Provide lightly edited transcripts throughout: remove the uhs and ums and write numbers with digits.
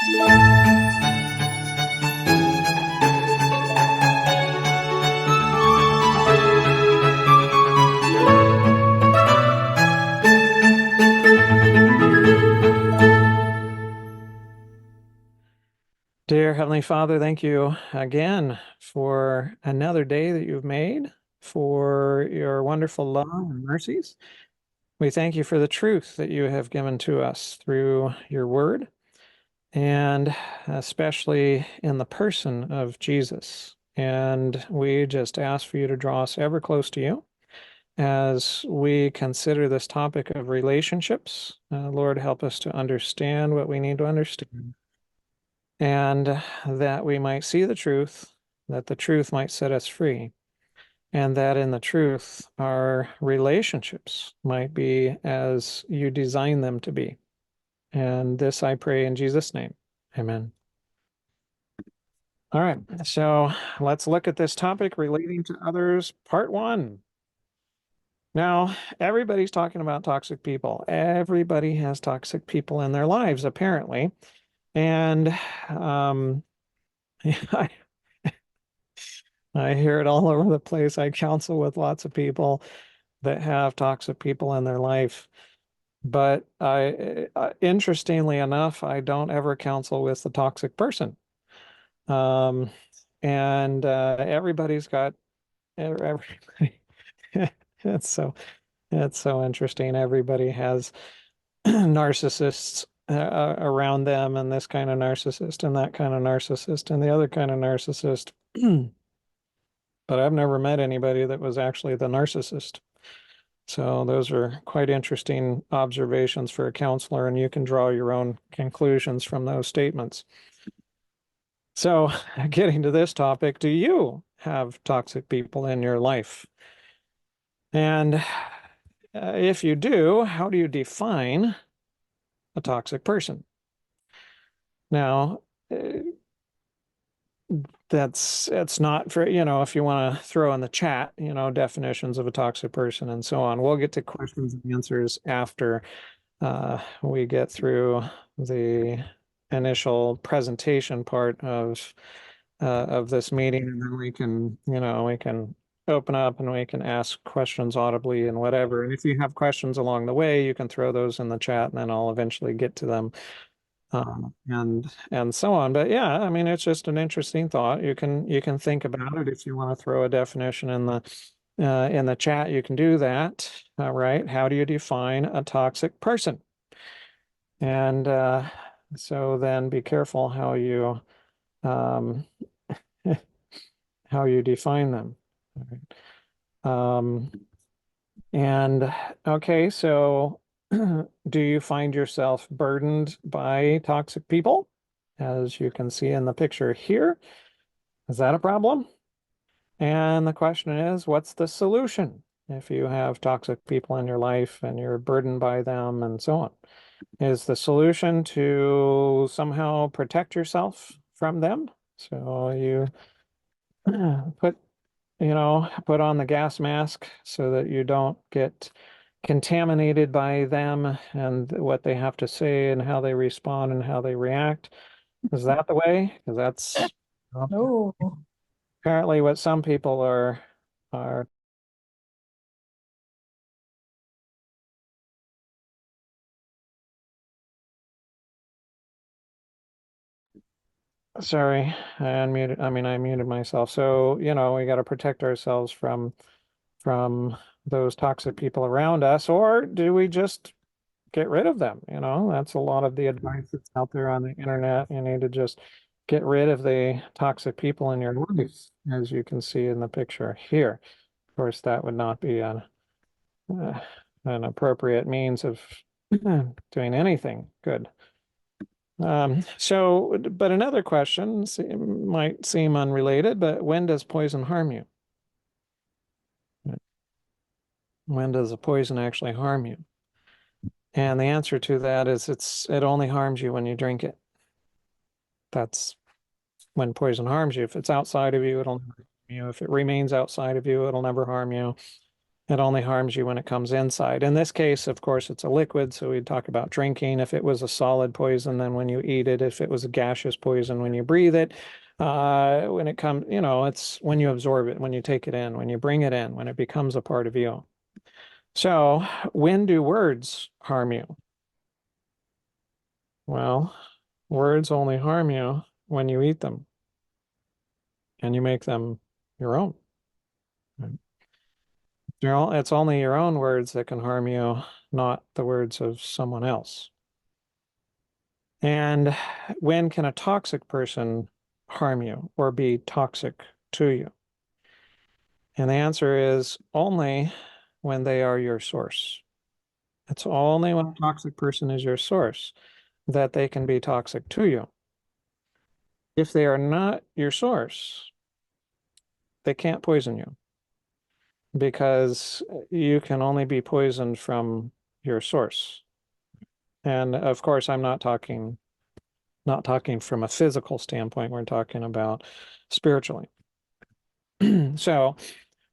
Dear Heavenly Father, thank you again for another day that you've made, for your wonderful love and mercies. We thank you for the truth that you have given to us through your word, and especially in the person of Jesus. And we just ask for you to draw us ever close to you as we consider this topic of relationships. Lord, help us to understand what we need to understand, and that we might see the truth, that the truth might set us free, and that in the truth our relationships might be as you design them to be. And this I pray in Jesus' name. Amen. All right, so let's look at this topic, relating to others, part one. Now, everybody's talking about toxic people. Everybody has toxic people in their lives, apparently. And I, I hear it all over the place. I counsel with lots of people that have toxic people in their life. But interestingly enough, I don't ever counsel with the toxic person. Um, and everybody's got everybody. It's so it's so interesting. Everybody has narcissists around them, and this kind of narcissist, and that kind of narcissist, and the other kind of narcissist. But I've never met anybody that was actually the narcissist. So those are quite interesting observations for a counselor, and you can draw your own conclusions from those statements. So, getting to this topic, do you have toxic people in your life? And if you do, how do you define a toxic person? Now, it's not for, if you want to throw in the chat, definitions of a toxic person and so on. We'll get to questions and answers after we get through the initial presentation part of this meeting, and then we can open up and we can ask questions audibly and whatever. And if you have questions along the way, you can throw those in the chat, and then I'll eventually get to them, and so on. But yeah, I mean, it's just an interesting thought. You can think about it. If you want to throw a definition in the chat, you can do that. All right. How do you define a toxic person? And so then be careful um, how you define them. All right. And okay, so do you find yourself burdened by toxic people? As you can see in the picture here, is that a problem? And the question is, what's the solution if you have toxic people in your life and you're burdened by them and so on? Is the solution to somehow protect yourself from them? So you put put on the gas mask so that you don't get contaminated by them and what they have to say and how they respond and how they react. Is that the way? Because that's Oh, apparently what some people are sorry, I muted myself. So, we got to protect ourselves from those toxic people around us, or do we just get rid of them? That's a lot of the advice that's out there on the internet. You need to just get rid of the toxic people in your life, as you can see in the picture here. Of course, that would not be an appropriate means of doing anything good. But another question might seem unrelated, but when does poison harm you? When does a poison actually harm you? And the answer to that is it only harms you when you drink it. That's when poison harms you. If it's outside of you, it'll never harm you. If it remains outside of you, it'll never harm you. It only harms you when it comes inside. In this case, of course, it's a liquid, so we'd talk about drinking. If it was a solid poison, then when you eat it. If it was a gaseous poison, when you breathe it. When it comes, it's when you absorb it, when you take it in, when you bring it in, when it becomes a part of you. So, when do words harm you? Well, words only harm you when you eat them and you make them your own. It's only your own words that can harm you, not the words of someone else. And when can a toxic person harm you or be toxic to you? And the answer is only when they are your source. It's only when a toxic person is your source that they can be toxic to you. If they are not your source, they can't poison you because you can only be poisoned from your source. And of course, I'm not talking from a physical standpoint, we're talking about spiritually. So,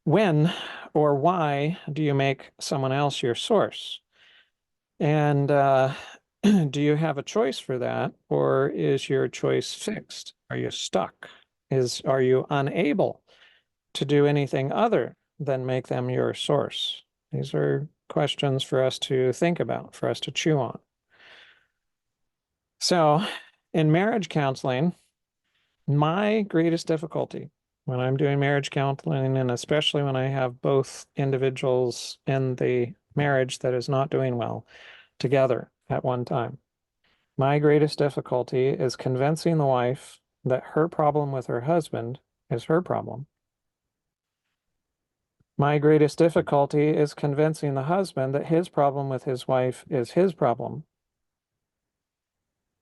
when or why do you make someone else your source? And do you have a choice for that, or is your choice fixed? Are you stuck? Are you unable to do anything other than make them your source? These are questions for us to think about, for us to chew on. So, in marriage counseling, my greatest difficulty when I'm doing marriage counseling, and especially when I have both individuals in the marriage that is not doing well together at one time, my greatest difficulty is convincing the wife that her problem with her husband is her problem. My greatest difficulty is convincing the husband that his problem with his wife is his problem.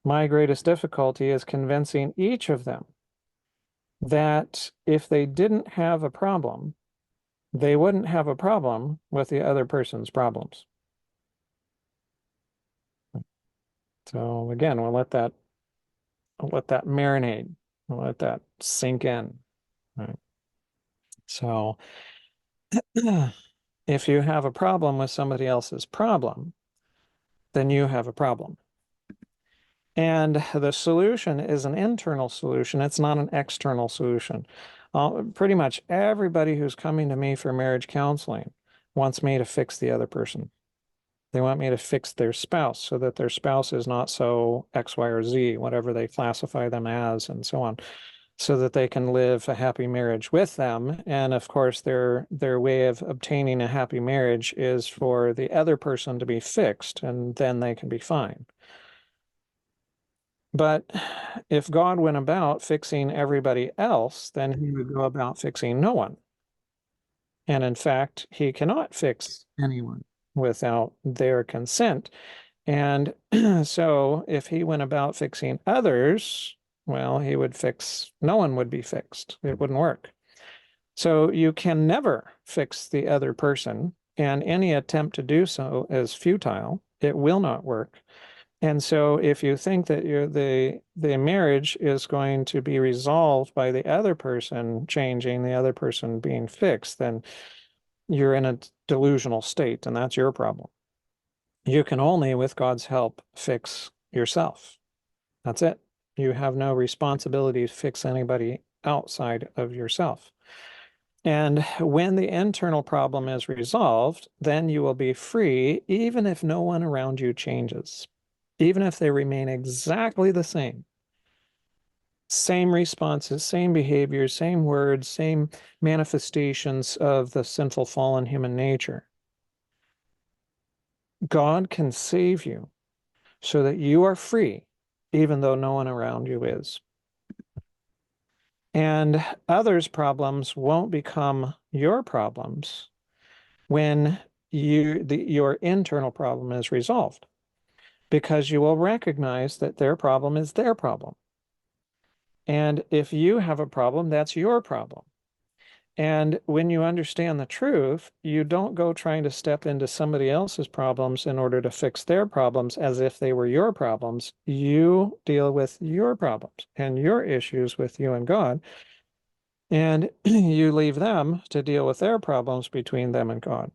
My greatest difficulty is convincing each of them that if they didn't have a problem, they wouldn't have a problem with the other person's problems. So again, we'll let that marinate. We'll let that sink in. Right? So if you have a problem with somebody else's problem, then you have a problem. And the solution is an internal solution. It's not an external solution. Pretty much everybody who's coming to me for marriage counseling wants me to fix the other person. They want me to fix their spouse so that their spouse is not so X, Y, or Z, whatever they classify them as, and so on, so that they can live a happy marriage with them. And of course, their way of obtaining a happy marriage is for the other person to be fixed, and then they can be fine. But if God went about fixing everybody else, then he would go about fixing no one. And in fact, he cannot fix anyone without their consent. And so if he went about fixing others, well, he would fix, no one would be fixed. It wouldn't work. So you can never fix the other person, and any attempt to do so is futile. It will not work. And so if you think that the marriage is going to be resolved by the other person changing, the other person being fixed, then you're in a delusional state, and that's your problem. You can only, with God's help, fix yourself. That's it. You have no responsibility to fix anybody outside of yourself. And when the internal problem is resolved, then you will be free, even if no one around you changes, even if they remain exactly the same. Same responses, same behaviors, same words, same manifestations of the sinful fallen human nature. God can save you so that you are free, even though no one around you is. And others' problems won't become your problems when your internal problem is resolved, because you will recognize that their problem is their problem. And if you have a problem, that's your problem. And when you understand the truth, you don't go trying to step into somebody else's problems in order to fix their problems as if they were your problems. You deal with your problems and your issues with you and God, and you leave them to deal with their problems between them and God.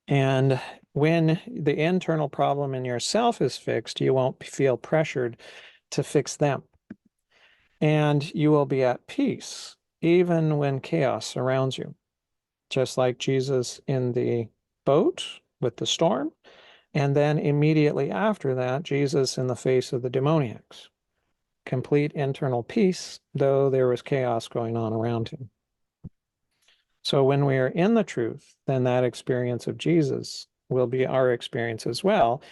And when the internal problem in yourself is fixed, you won't feel pressured to fix them. And you will be at peace, even when chaos surrounds you. Just like Jesus in the boat with the storm. And then immediately after that, Jesus in the face of the demoniacs. Complete internal peace, though there was chaos going on around him. So when we are in the truth, then that experience of Jesus will be our experience as well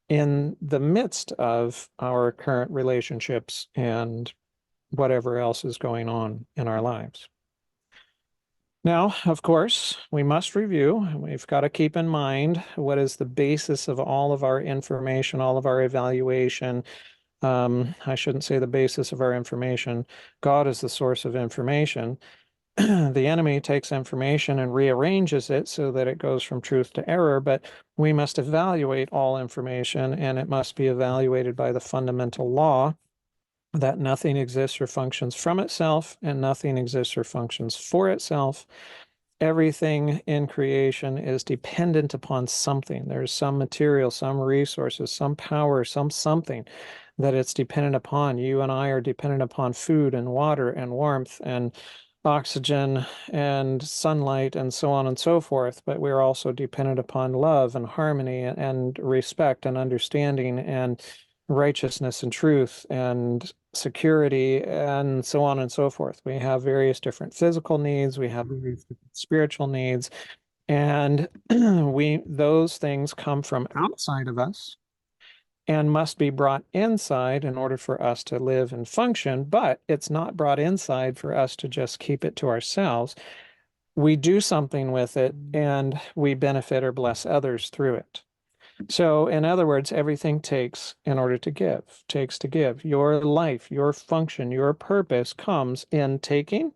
in the midst of our current relationships and whatever else is going on in our lives. Now, of course, we must review. We've got to keep in mind what is the basis of all of our information, all of our evaluation. I shouldn't say the basis of our information. God is the source of information. The enemy takes information and rearranges it so that it goes from truth to error, but we must evaluate all information, and it must be evaluated by the fundamental law that nothing exists or functions from itself, and nothing exists or functions for itself. Everything in creation is dependent upon something. There's some material, some resources, some power, some something that it's dependent upon. You and I are dependent upon food and water and warmth and oxygen and sunlight and so on and so forth, but we're also dependent upon love and harmony and respect and understanding and righteousness and truth and security and so on and so forth. We have various different physical needs, we have various different spiritual needs, and those things come from outside of us and must be brought inside in order for us to live and function, but it's not brought inside for us to just keep it to ourselves. We do something with it and we benefit or bless others through it. So, in other words, everything takes in order to give, takes to give. Your life, your function, your purpose comes in taking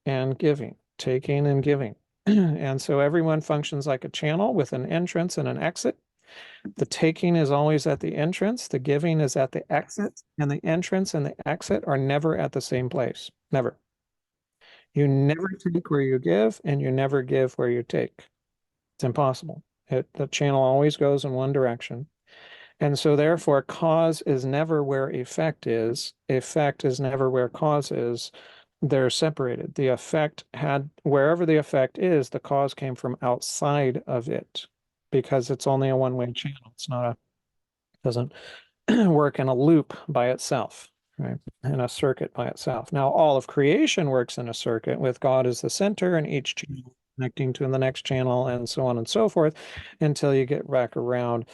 and giving, taking and giving. And so everyone functions like a channel with an entrance and an exit. The taking is always at the entrance, the giving is at the exit, and the entrance and the exit are never at the same place. Never. You never take where you give, and you never give where you take. It's impossible. The channel always goes in one direction. And so therefore, cause is never where effect is. Effect is never where cause is. They're separated. The effect had, wherever the effect is, the cause came from outside of it because it's only a one-way channel. It's not a, doesn't work in a loop by itself, right? In a circuit by itself. Now, all of creation works in a circuit with God as the center and each channel connecting to the next channel and so on and so forth until you get back around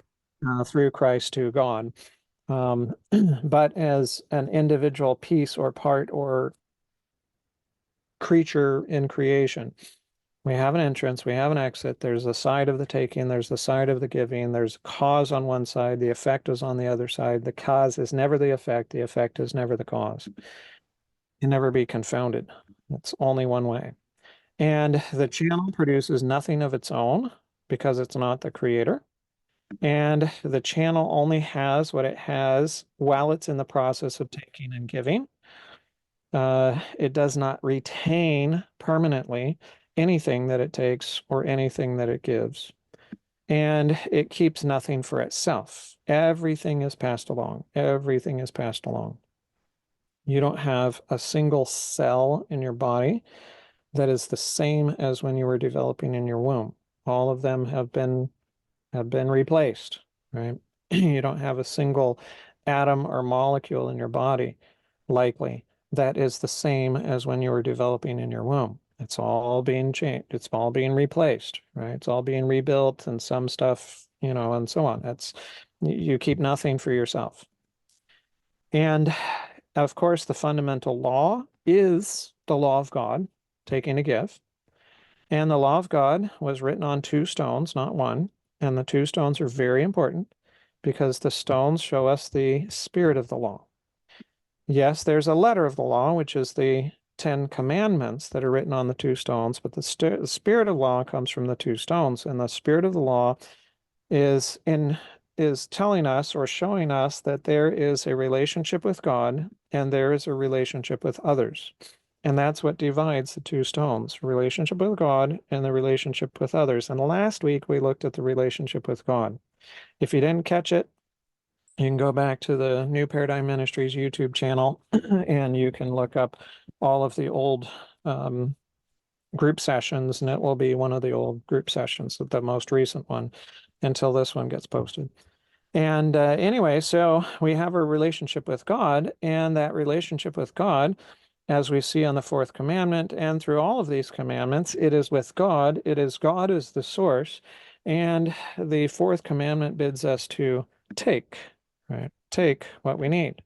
through Christ to God. But as an individual piece or part or creature in creation, we have an entrance, we have an exit. There's the side of the taking, there's the side of the giving, there's cause on one side, the effect is on the other side. The cause is never the effect is never the cause. Can never be confounded. It's only one way. And the channel produces nothing of its own because it's not the creator. And the channel only has what it has while it's in the process of taking and giving. It does not retain permanently anything that it takes or anything that it gives. And it keeps nothing for itself. Everything is passed along. Everything is passed along. You don't have a single cell in your body that is the same as when you were developing in your womb. All of them have been replaced, right? You don't have a single atom or molecule in your body, likely, that is the same as when you were developing in your womb. It's all being changed. It's all being replaced, right? It's all being rebuilt and some stuff, and so on. You keep nothing for yourself. And of course, the fundamental law is the law of God, taking a gift. And the law of God was written on two stones, not one. And the two stones are very important because the stones show us the spirit of the law. Yes, there's a letter of the law, which is the 10 commandments that are written on the two stones, but the spirit of law comes from the two stones. And the spirit of the law is telling us or showing us that there is a relationship with God and there is a relationship with others. And that's what divides the two stones, relationship with God and the relationship with others. And last week we looked at the relationship with God. If you didn't catch it, you can go back to the New Paradigm Ministries YouTube channel and you can look up all of the old group sessions, and it will be one of the old group sessions, the most recent one, until this one gets posted. And anyway, so we have a relationship with God, and that relationship with God, as we see on the fourth commandment and through all of these commandments, it is with God. It is God is the source. And the fourth commandment bids us to take, right? Take what we need.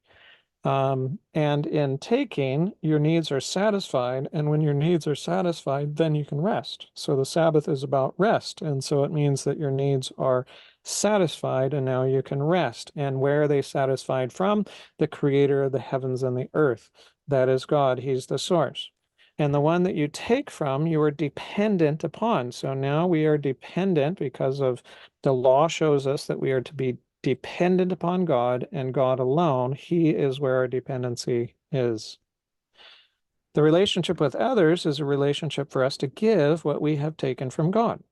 And in taking, your needs are satisfied. And when your needs are satisfied, then you can rest. So the Sabbath is about rest. And so it means that your needs are satisfied and now you can rest. And where are they satisfied from? The creator of the heavens and the earth. That is God. He's the source. And the one that you take from, you are dependent upon. So now we are dependent because of the law shows us that we are to be dependent upon God and God alone. He is where our dependency is. The relationship with others is a relationship for us to give what we have taken from God.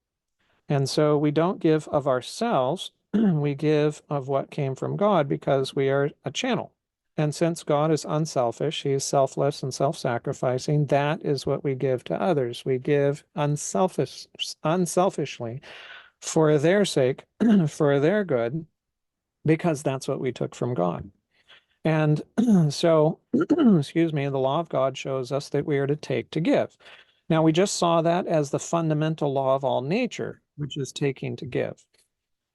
And so we don't give of ourselves, we give of what came from God because we are a channel. And since God is unselfish, he is selfless and self-sacrificing, that is what we give to others. We give unselfishly for their sake, for their good, because that's what we took from God. And so, excuse me, the law of God shows us that we are to take to give. Now, we just saw that as the fundamental law of all nature, which is taking to give.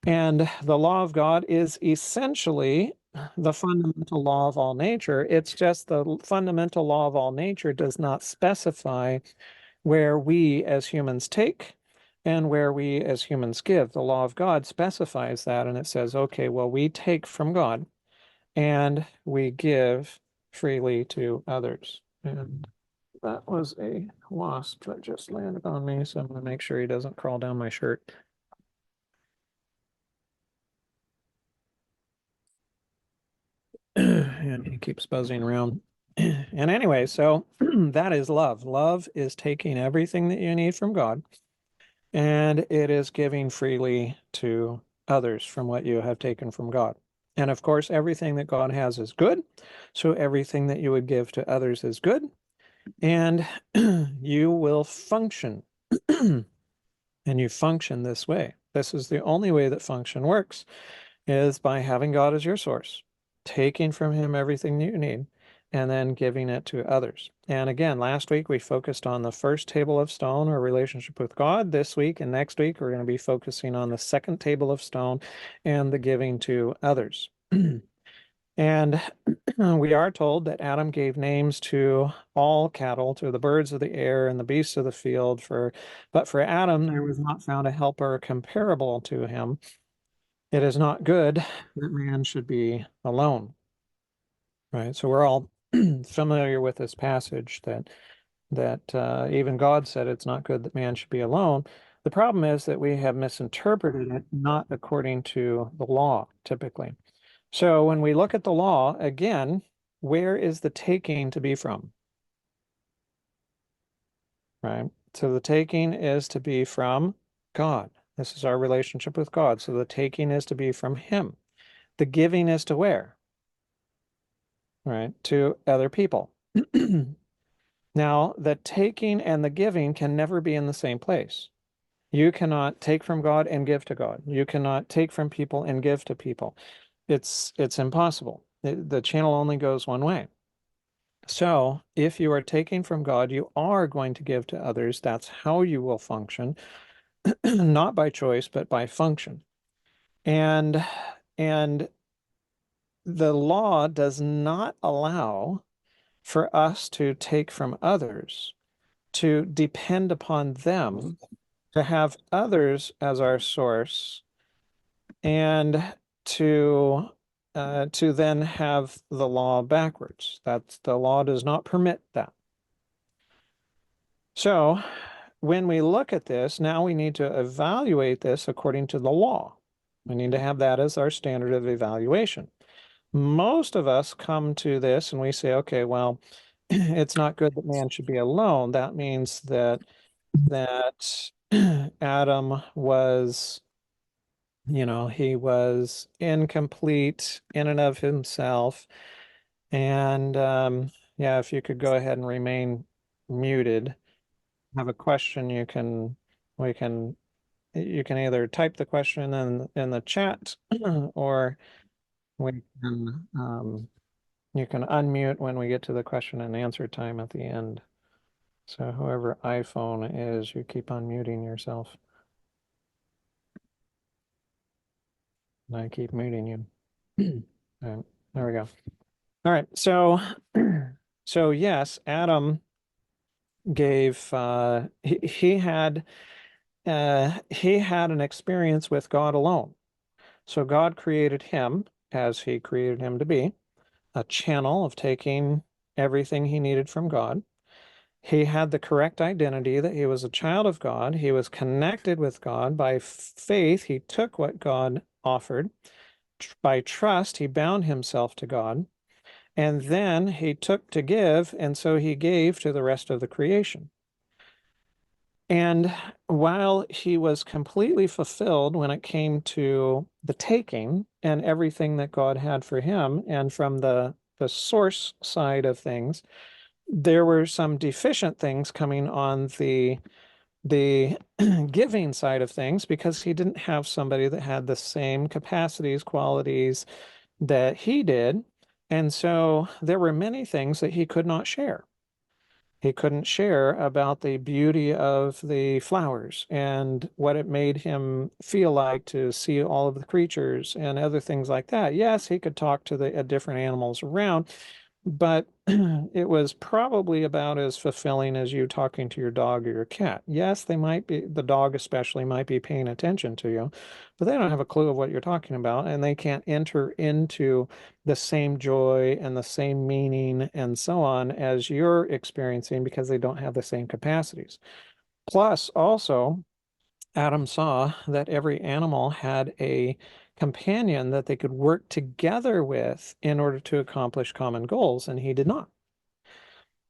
And the law of God is essentially the fundamental law of all nature. It's just the fundamental law of all nature does not specify where we as humans take and where we as humans give. The law of God specifies that, and it says, okay, well, we take from God and we give freely to others. And that was a wasp that just landed on me, so I'm going to make sure he doesn't crawl down my shirt. And he keeps buzzing around. And anyway, so that is love. Love is taking everything that you need from God, and it is giving freely to others from what you have taken from God. And of course, everything that God has is good. So everything that you would give to others is good. And you will function. And you function this way. This is the only way that function works, is by having God as your source, taking from him everything that you need, and then giving it to others. And again, last week we focused on the first table of stone, our relationship with God. This week and next week, we're going to be focusing on the second table of stone and the giving to others. And we are told that Adam gave names to all cattle, to the birds of the air and the beasts of the field. But for Adam, there was not found a helper comparable to him. It is not good that man should be alone. Right? So we're all familiar with this passage that even God said it's not good that man should be alone. The problem is that we have misinterpreted it not according to the law, typically. So when we look at the law, again, where is the taking to be from? Right? So the taking is to be from God. This is our relationship with God. So the taking is to be from him. The giving is to where? Right? To other people. Now, the taking and the giving can never be in the same place. You cannot take from God and give to God. You cannot take from people and give to people. It's impossible. The channel only goes one way. So if you are taking from God, you are going to give to others. That's how you will function, not by choice, but by function. And the law does not allow for us to take from others, to depend upon them, to have others as our source, and to then have the law backwards. That's the law does not permit that. So when we look at this, now we need to evaluate this according to the law. We need to have that as our standard of evaluation. Most of us come to this and we say, okay, well, it's not good that man should be alone. That means that Adam was, he was incomplete in and of himself. And yeah, if you could go ahead and remain muted, have a question, we can, you can either type the question in the chat, or we can, you can unmute when we get to the question and answer time at the end. So whoever iPhone is, you keep on muting yourself. And I keep muting you. All right, there we go. All right, so so yes, Adam gave he had an experience with God alone. So God created him as he created him to be, a channel of taking everything he needed from God. He had the correct identity that he was a child of God. He was connected with God by faith. He took what God offered. By trust, he bound himself to God. And then he took to give, and so he gave to the rest of the creation. And while he was completely fulfilled when it came to the taking and everything that God had for him, and from the source side of things, there were some deficient things coming on the giving side of things because he didn't have somebody that had the same capacities, qualities that he did. And so there were many things that he could not share. He couldn't share about the beauty of the flowers and what it made him feel like to see all of the creatures and other things like that. Yes, he could talk to the different animals around, but it was probably about as fulfilling as you talking to your dog or your cat. Yes, they might be, the dog especially might be paying attention to you, but they don't have a clue of what you're talking about, and they can't enter into the same joy and the same meaning and so on as you're experiencing because they don't have the same capacities. Plus, also, Adam saw that every animal had a companion that they could work together with in order to accomplish common goals, and he did not.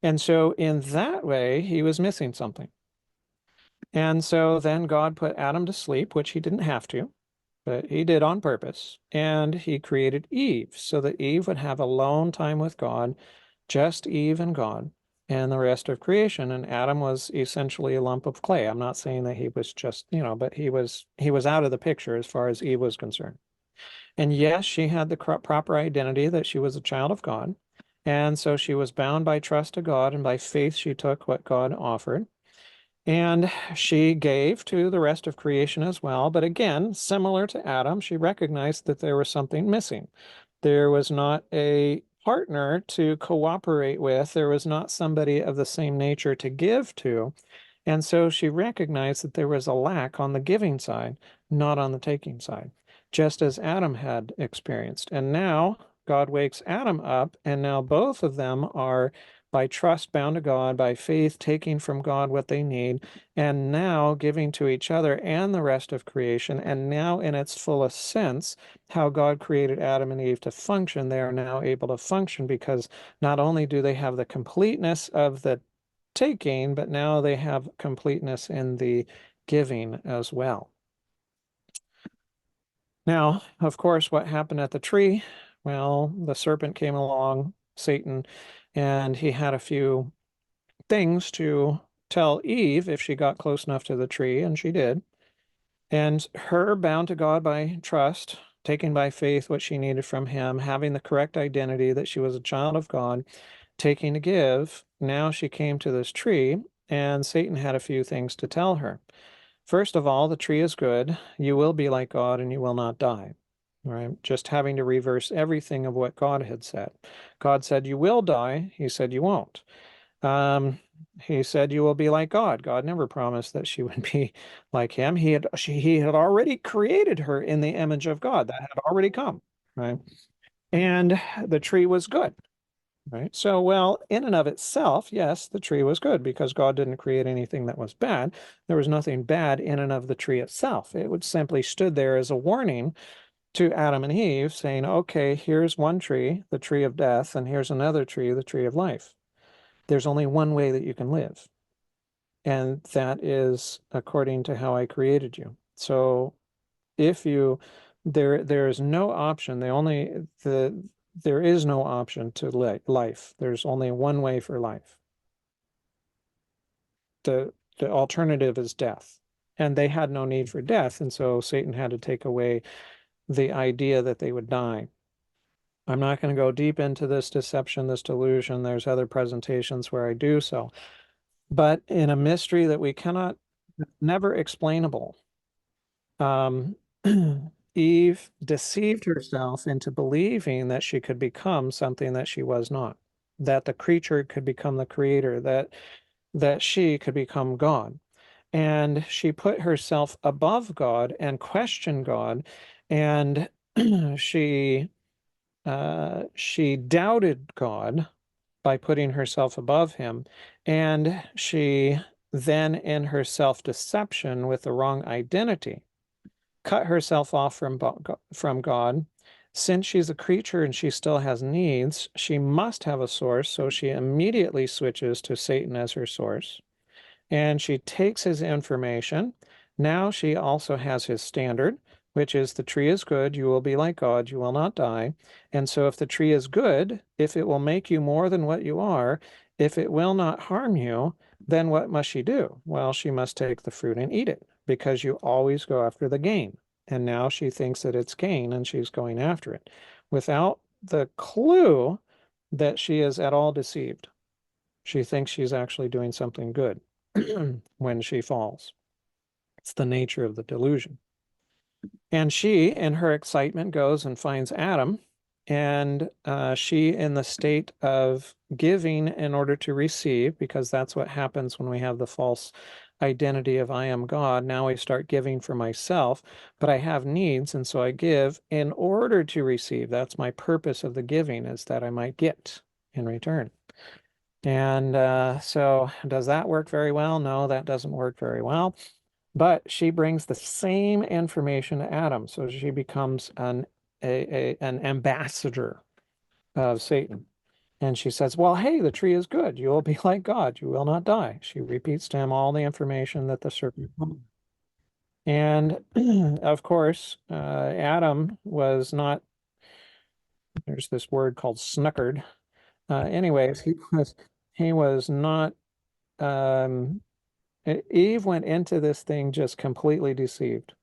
And so, in that way, he was missing something. And so then God put Adam to sleep, which he didn't have to, but he did on purpose. And he created Eve so that Eve would have alone time with God, just Eve and God, and the rest of creation. And Adam was essentially a lump of clay. I'm not saying that he was just, but he was out of the picture as far as Eve was concerned. And yes, she had the proper identity that she was a child of God. And so she was bound by trust to God, and by faith she took what God offered. And she gave to the rest of creation as well. But again, similar to Adam, she recognized that there was something missing. There was not a partner to cooperate with. There was not somebody of the same nature to give to. And so she recognized that there was a lack on the giving side, not on the taking side, just as Adam had experienced. And now God wakes Adam up, and now both of them are by trust bound to God, by faith taking from God what they need, and now giving to each other and the rest of creation. And now, in its fullest sense, how God created Adam and Eve to function, they are now able to function because not only do they have the completeness of the taking, but now they have completeness in the giving as well. Now, of course, what happened at the tree? Well, the serpent came along, Satan, and he had a few things to tell Eve if she got close enough to the tree, and she did. And her bound to God by trust, taking by faith what she needed from him, having the correct identity that she was a child of God, taking to give, now she came to this tree, and Satan had a few things to tell her. First of all, the tree is good. You will be like God and you will not die. Right? Just having to reverse everything of what God had said. God said, you will die. He said, you won't. He said, you will be like God. God never promised that she would be like him. He had already created her in the image of God. That had already come. Right? And the tree was good. Right. So, well, in and of itself, yes, the tree was good because God didn't create anything that was bad. There was nothing bad in and of the tree itself. It would simply stood there as a warning to Adam and Eve saying, okay, here's one tree, the tree of death, and here's another tree, the tree of life. There's only one way that you can live, and that is according to how I created you. So if you there is no option. There is no option to life. There's only one way for life. The alternative is death. And they had no need for death, and so Satan had to take away the idea that they would die. I'm not going to go deep into this deception, this delusion. There's other presentations where I do so. But in a mystery that we cannot, never explainable, um, Eve deceived herself into believing that she could become something that she was not, that the creature could become the creator, that she could become God. And she put herself above God and questioned God, and she she doubted God by putting herself above him, and she then, in her self-deception with the wrong identity, cut herself off from God. Since she's a creature and she still has needs, she must have a source, so she immediately switches to Satan as her source. And she takes his information. Now she also has his standard, which is the tree is good, you will be like God, you will not die. And so if the tree is good, if it will make you more than what you are, if it will not harm you, then what must she do? Well, she must take the fruit and eat it, because you always go after the gain. And now she thinks that it's gain and she's going after it without the clue that she is at all deceived. She thinks she's actually doing something good when she falls. It's the nature of the delusion. And she, in her excitement, goes and finds Adam, and she, in the state of giving in order to receive, because that's what happens when we have the false identity of I am God. Now I start giving for myself, but I have needs, and so I give in order to receive. That's my purpose of the giving, is that I might get in return. And so does that work very well? No, that doesn't work very well. But she brings the same information to Adam. So she becomes an ambassador of Satan. And she says, well, hey, the tree is good. You will be like God. You will not die. She repeats to him all the information that the serpent. And of course, Adam was not, there's this word called snookered. Anyways, he was not, um, Eve went into this thing just completely deceived.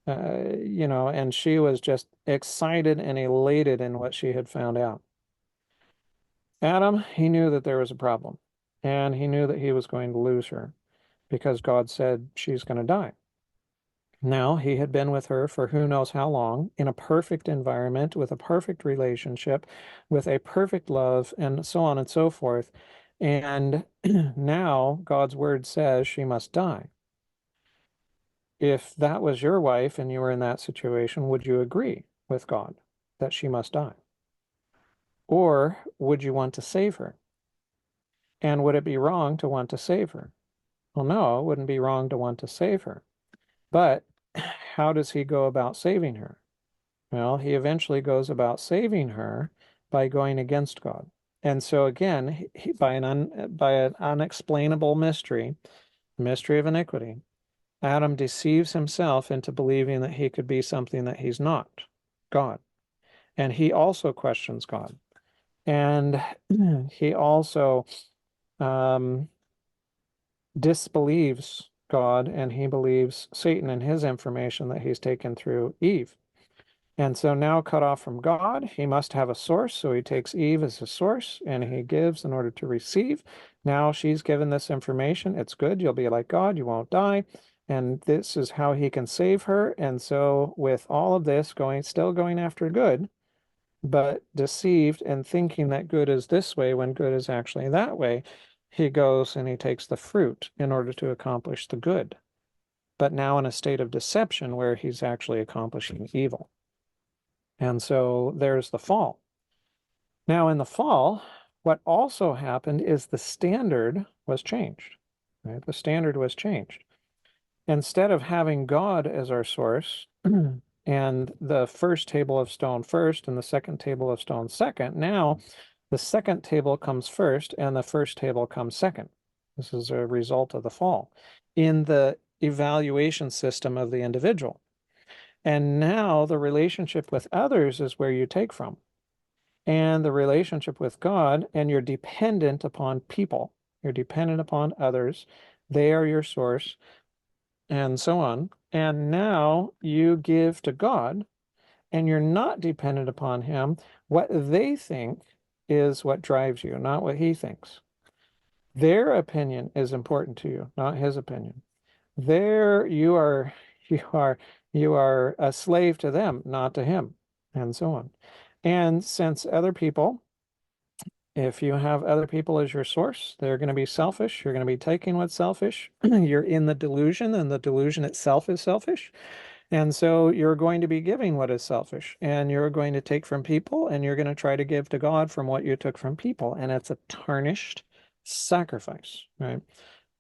And she was just excited and elated in what she had found out. Adam, he knew that there was a problem, and he knew that he was going to lose her because God said she's going to die. Now, he had been with her for who knows how long, in a perfect environment, with a perfect relationship, with a perfect love, and so on and so forth. And now God's word says she must die. If that was your wife and you were in that situation, would you agree with God that she must die? Or would you want to save her? And would it be wrong to want to save her? Well, no, it wouldn't be wrong to want to save her. But how does he go about saving her? Well, he eventually goes about saving her by going against God. And so again, by an unexplainable mystery of iniquity, Adam deceives himself into believing that he could be something that he's not, God. And he also questions God. And he also um, disbelieves God, and he believes Satan and his information that he's taken through Eve. And so now, cut off from God, he must have a source. So he takes Eve as a source and he gives in order to receive. Now she's given this information. It's good. You'll be like God. You won't die. And this is how he can save her. And so with all of this still going after good, but deceived and thinking that good is this way when good is actually that way, he goes and he takes the fruit in order to accomplish the good. But now in a state of deception where he's actually accomplishing evil. And so there's the fall. Now, in the fall, what also happened is the standard was changed. Right? The standard was changed. Instead of having God as our source and the first table of stone first and the second table of stone second, now The second table comes first, and the first table comes second. This is a result of the fall in the evaluation system of the individual. And now the relationship with others is where you take from. And the relationship with God, and you're dependent upon people. You're dependent upon others. They are your source, and so on. And now you give to God, and you're not dependent upon Him. What they think is what drives you, not what He thinks. Their opinion is important to you, not His opinion. There you are, you are a slave to them, not to Him, and so on. And since other people, if you have other people as your source, they're going to be selfish. You're going to be taking what's selfish. You're in the delusion, and the delusion itself is selfish. And so you're going to be giving what is selfish, and you're going to take from people, and you're going to try to give to God from what you took from people. And it's a tarnished sacrifice, right?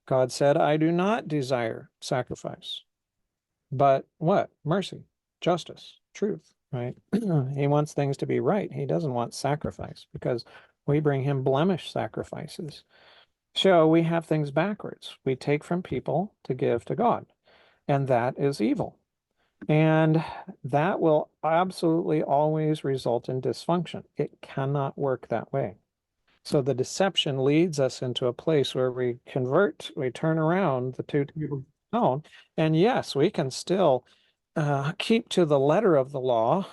God said, I do not desire sacrifice, but what? Mercy, justice, truth, right? He wants things to be right. He doesn't want sacrifice because we bring him blemish sacrifices. So we have things backwards. We take from people to give to God, and that is evil. And that will absolutely always result in dysfunction. It cannot work that way. So the deception leads us into a place where we convert, we turn around the two tables of stone. And yes, we can still keep to the letter of the law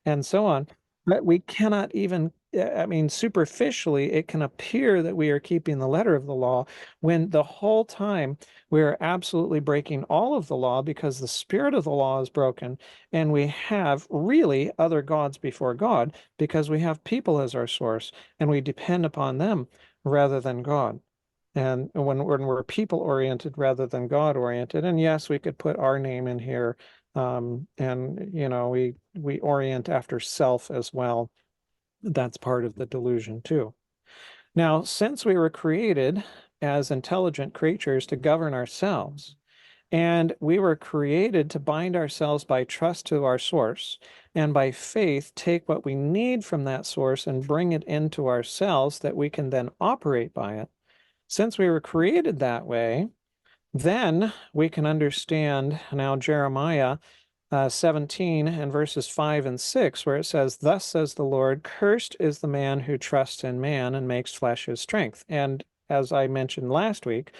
and so on, but we cannot even, I mean, superficially, it can appear that we are keeping the letter of the law when the whole time we are absolutely breaking all of the law because the spirit of the law is broken and we have really other gods before God because we have people as our source and we depend upon them rather than God. And when we're people oriented rather than God oriented, and yes, we could put our name in here, and we orient after self as well. That's part of the delusion too. Now, since we were created as intelligent creatures to govern ourselves, and we were created to bind ourselves by trust to our source, and by faith take what we need from that source and bring it into ourselves that we can then operate by it. Since we were created that way, then we can understand now Jeremiah 17 and verses 5 and 6, where it says, Thus says the Lord, cursed is the man who trusts in man and makes flesh his strength. And as I mentioned last week,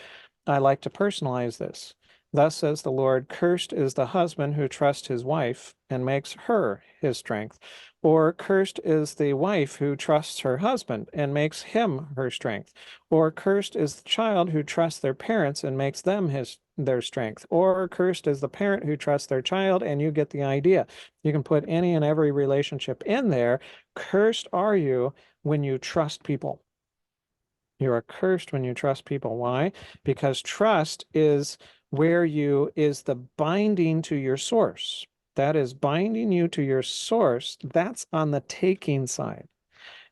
I like to personalize this. Thus says the Lord, cursed is the husband who trusts his wife and makes her his strength. Or cursed is the wife who trusts her husband and makes him her strength. Or cursed is the child who trusts their parents and makes them their strength. Or cursed is the parent who trusts their child, and you get the idea. You can put any and every relationship in there. Cursed are you when you trust people. You are cursed when you trust people. Why? Because trust is is the binding to your source. That is binding you to your source. That's on the taking side.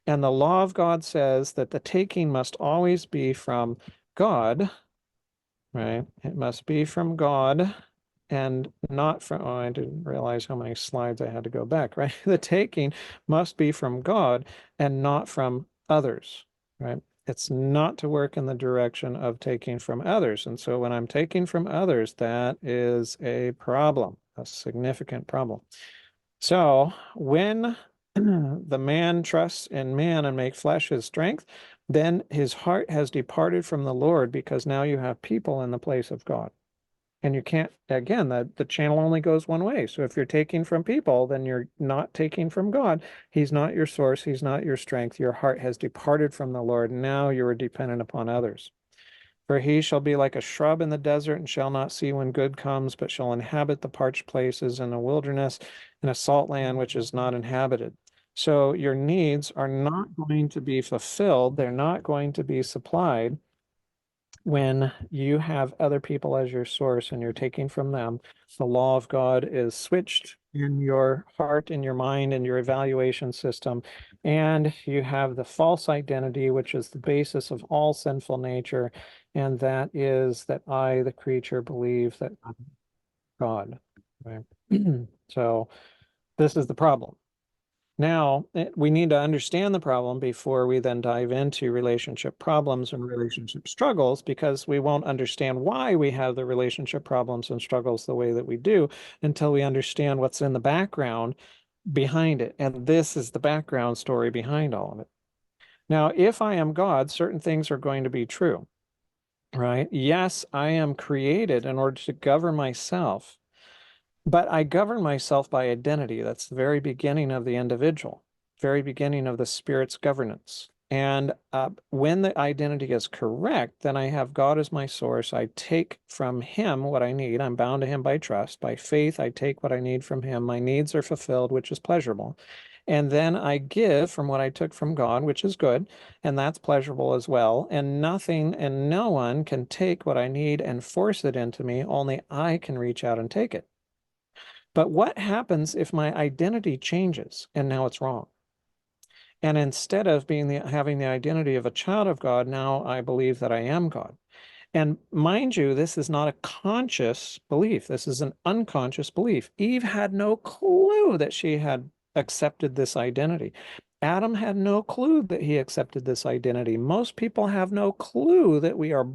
And the law of God says that the taking must always be from God, right? It must be from God and not from, oh, I didn't realize how many slides I had to go back, right? The taking must be from God and not from others, right? It's not to work in the direction of taking from others. And so when I'm taking from others, that is a problem, a significant problem. So when the man trusts in man and make flesh his strength, then his heart has departed from the Lord because now you have people in the place of God. And you can't, again, the channel only goes one way. So if you're taking from people, then you're not taking from God. He's not your source. He's not your strength. Your heart has departed from the Lord. Now you are dependent upon others. For he shall be like a shrub in the desert and shall not see when good comes, but shall inhabit the parched places in a wilderness, in a salt land which is not inhabited. So your needs are not going to be fulfilled. They're not going to be supplied when you have other people as your source and you're taking from them. The law of God is switched in your heart, in your mind, in your evaluation system, and you have the false identity, which is the basis of all sinful nature, and that is that I, the creature, believe that I'm God. Right? So this is the problem. Now, we need to understand the problem before we then dive into relationship problems and relationship struggles, because we won't understand why we have the relationship problems and struggles the way that we do until we understand what's in the background behind it. And this is the background story behind all of it. Now, if I am God, certain things are going to be true, right? Yes, I am created in order to govern myself, but I govern myself by identity. That's the very beginning of the individual, very beginning of the spirit's governance. And when the identity is correct, then I have God as my source. I take from him what I need. I'm bound to him by trust. By faith, I take what I need from him. My needs are fulfilled, which is pleasurable. And then I give from what I took from God, which is good, and that's pleasurable as well. And nothing and no one can take what I need and force it into me. Only I can reach out and take it. But what happens if my identity changes and now it's wrong? And instead of having the identity of a child of God, now I believe that I am God. And mind you, this is not a conscious belief. This is an unconscious belief. Eve had no clue that she had accepted this identity. Adam had no clue that he accepted this identity. Most people have no clue that we are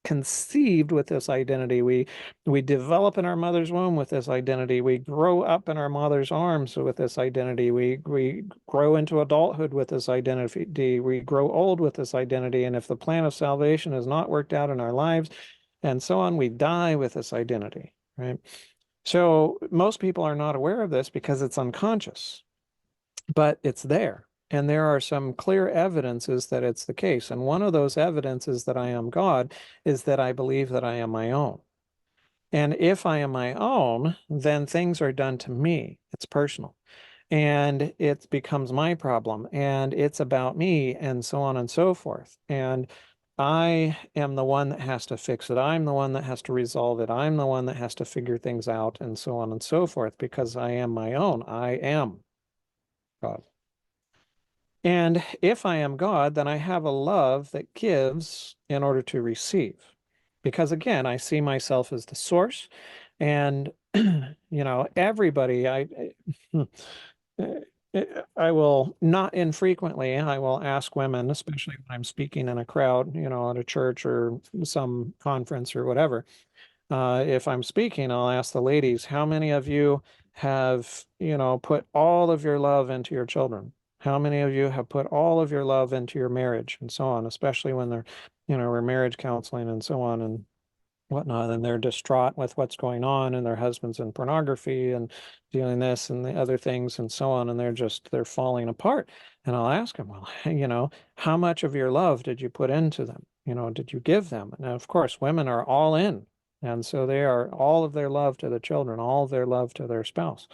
conceived with this identity. We develop in our mother's womb with this identity. We grow up in our mother's arms with this identity. We grow into adulthood with this identity. We grow old with this identity. And if the plan of salvation has not worked out in our lives and so on, we die with this identity, right? So most people are not aware of this because it's unconscious, but it's there. And there are some clear evidences that it's the case. And one of those evidences that I am God is that I believe that I am my own. And if I am my own, then things are done to me. It's personal. And it becomes my problem. And it's about me, and so on and so forth. And I am the one that has to fix it. I'm the one that has to resolve it. I'm the one that has to figure things out, and so on and so forth, because I am my own. I am God. And if I am God, then I have a love that gives in order to receive. Because again, I see myself as the source. And, everybody, I will not infrequently, I will ask women, especially when I'm speaking in a crowd, at a church or some conference or whatever. If I'm speaking, I'll ask the ladies, how many of you have, put all of your love into your children? How many of you have put all of your love into your marriage and so on, especially when they're, we're marriage counseling and so on and whatnot, and they're distraught with what's going on and their husband's in pornography and doing this and the other things and so on, and they're falling apart. And I'll ask them, well, how much of your love did you put into them? Did you give them? And of course, women are all in. And so they are all of their love to the children, all of their love to their spouse.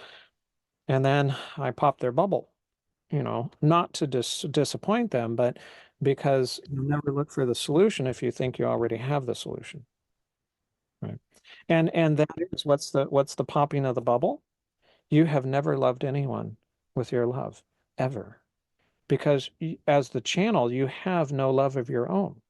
And then I pop their bubble, not to disappoint them, but because you never look for the solution if you think you already have the solution. Right. And that is what's the popping of the bubble? You have never loved anyone with your love ever, because as the channel, you have no love of your own.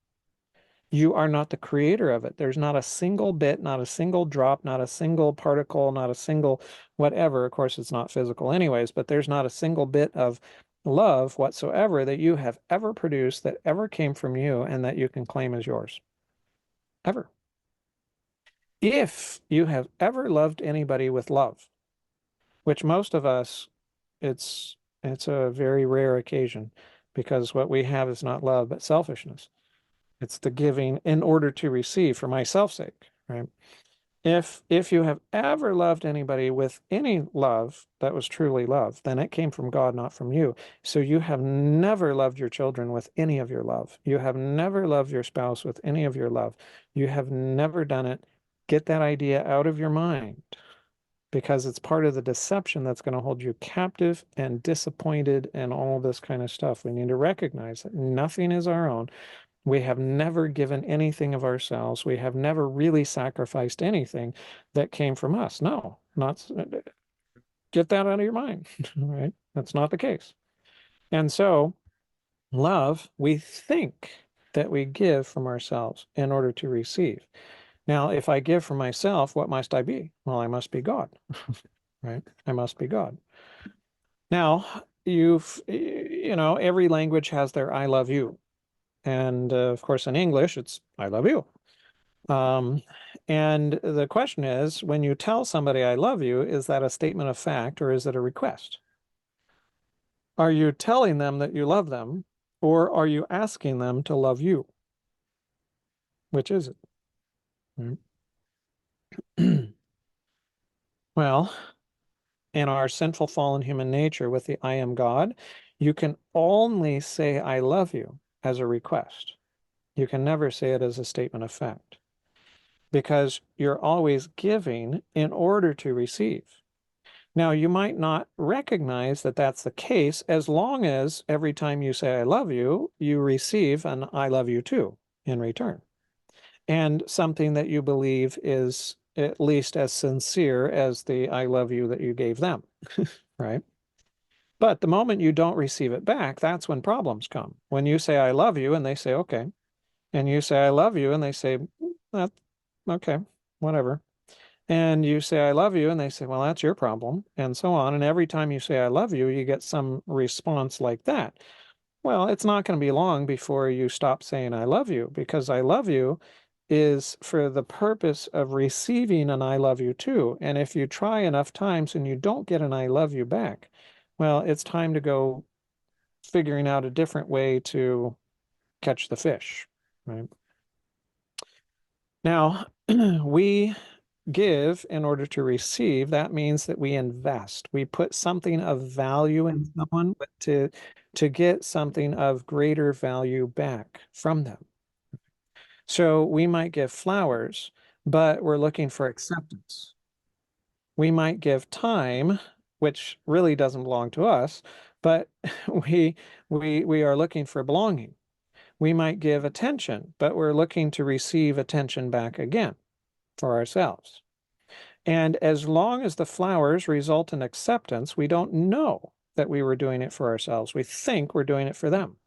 You are not the creator of it. There's not a single bit, not a single drop, not a single particle, not a single whatever. Of course, it's not physical anyways, but there's not a single bit of love whatsoever that you have ever produced that ever came from you and that you can claim as yours. Ever. If you have ever loved anybody with love, which most of us, it's a very rare occasion, because what we have is not love, but selfishness. It's the giving in order to receive for myself's sake, right? If you have ever loved anybody with any love that was truly love, then it came from God, not from you. So you have never loved your children with any of your love. You have never loved your spouse with any of your love. You have never done it. Get that idea out of your mind, because it's part of the deception that's going to hold you captive and disappointed and all this kind of stuff. We need to recognize that nothing is our own. We have never given anything of ourselves. We have never really sacrificed anything that came from us. No, not get that out of your mind, right? That's not the case. And so, love, we think that we give from ourselves in order to receive. Now, if I give from myself, what must I be? Well, I must be God, right? I must be God. Now, every language has their I love you. And of course, in English, it's I love you. Um, and the question is, when you tell somebody I love you, is that a statement of fact or is it a request? Are you telling them that you love them, or are you asking them to love you? Which is it? Right? Well, in our sinful fallen human nature with the I am God, you can only say I love you as a request. You can never say it as a statement of fact because you're always giving in order to receive. Now, you might not recognize that that's the case as long as every time you say I love you, you receive an I love you too in return. And something that you believe is at least as sincere as the I love you that you gave them, right? But the moment you don't receive it back, that's when problems come. When you say I love you and they say okay, and you say I love you and they say that okay, whatever. And you say I love you and they say, well, that's your problem, and so on. And every time you say I love you, you get some response like that. Well, it's not going to be long before you stop saying I love you, because I love you is for the purpose of receiving an I love you too. And if you try enough times and you don't get an I love you back, well, it's time to go figuring out a different way to catch the fish, right? Now, we give in order to receive. That means that we invest. We put something of value in someone, but to get something of greater value back from them. So we might give flowers, but we're looking for acceptance. We might give time, which really doesn't belong to us, but we we are looking for belonging. We might give attention, but we're looking to receive attention back again for ourselves. And as long as the flowers result in acceptance, we don't know that we were doing it for ourselves. We think we're doing it for them.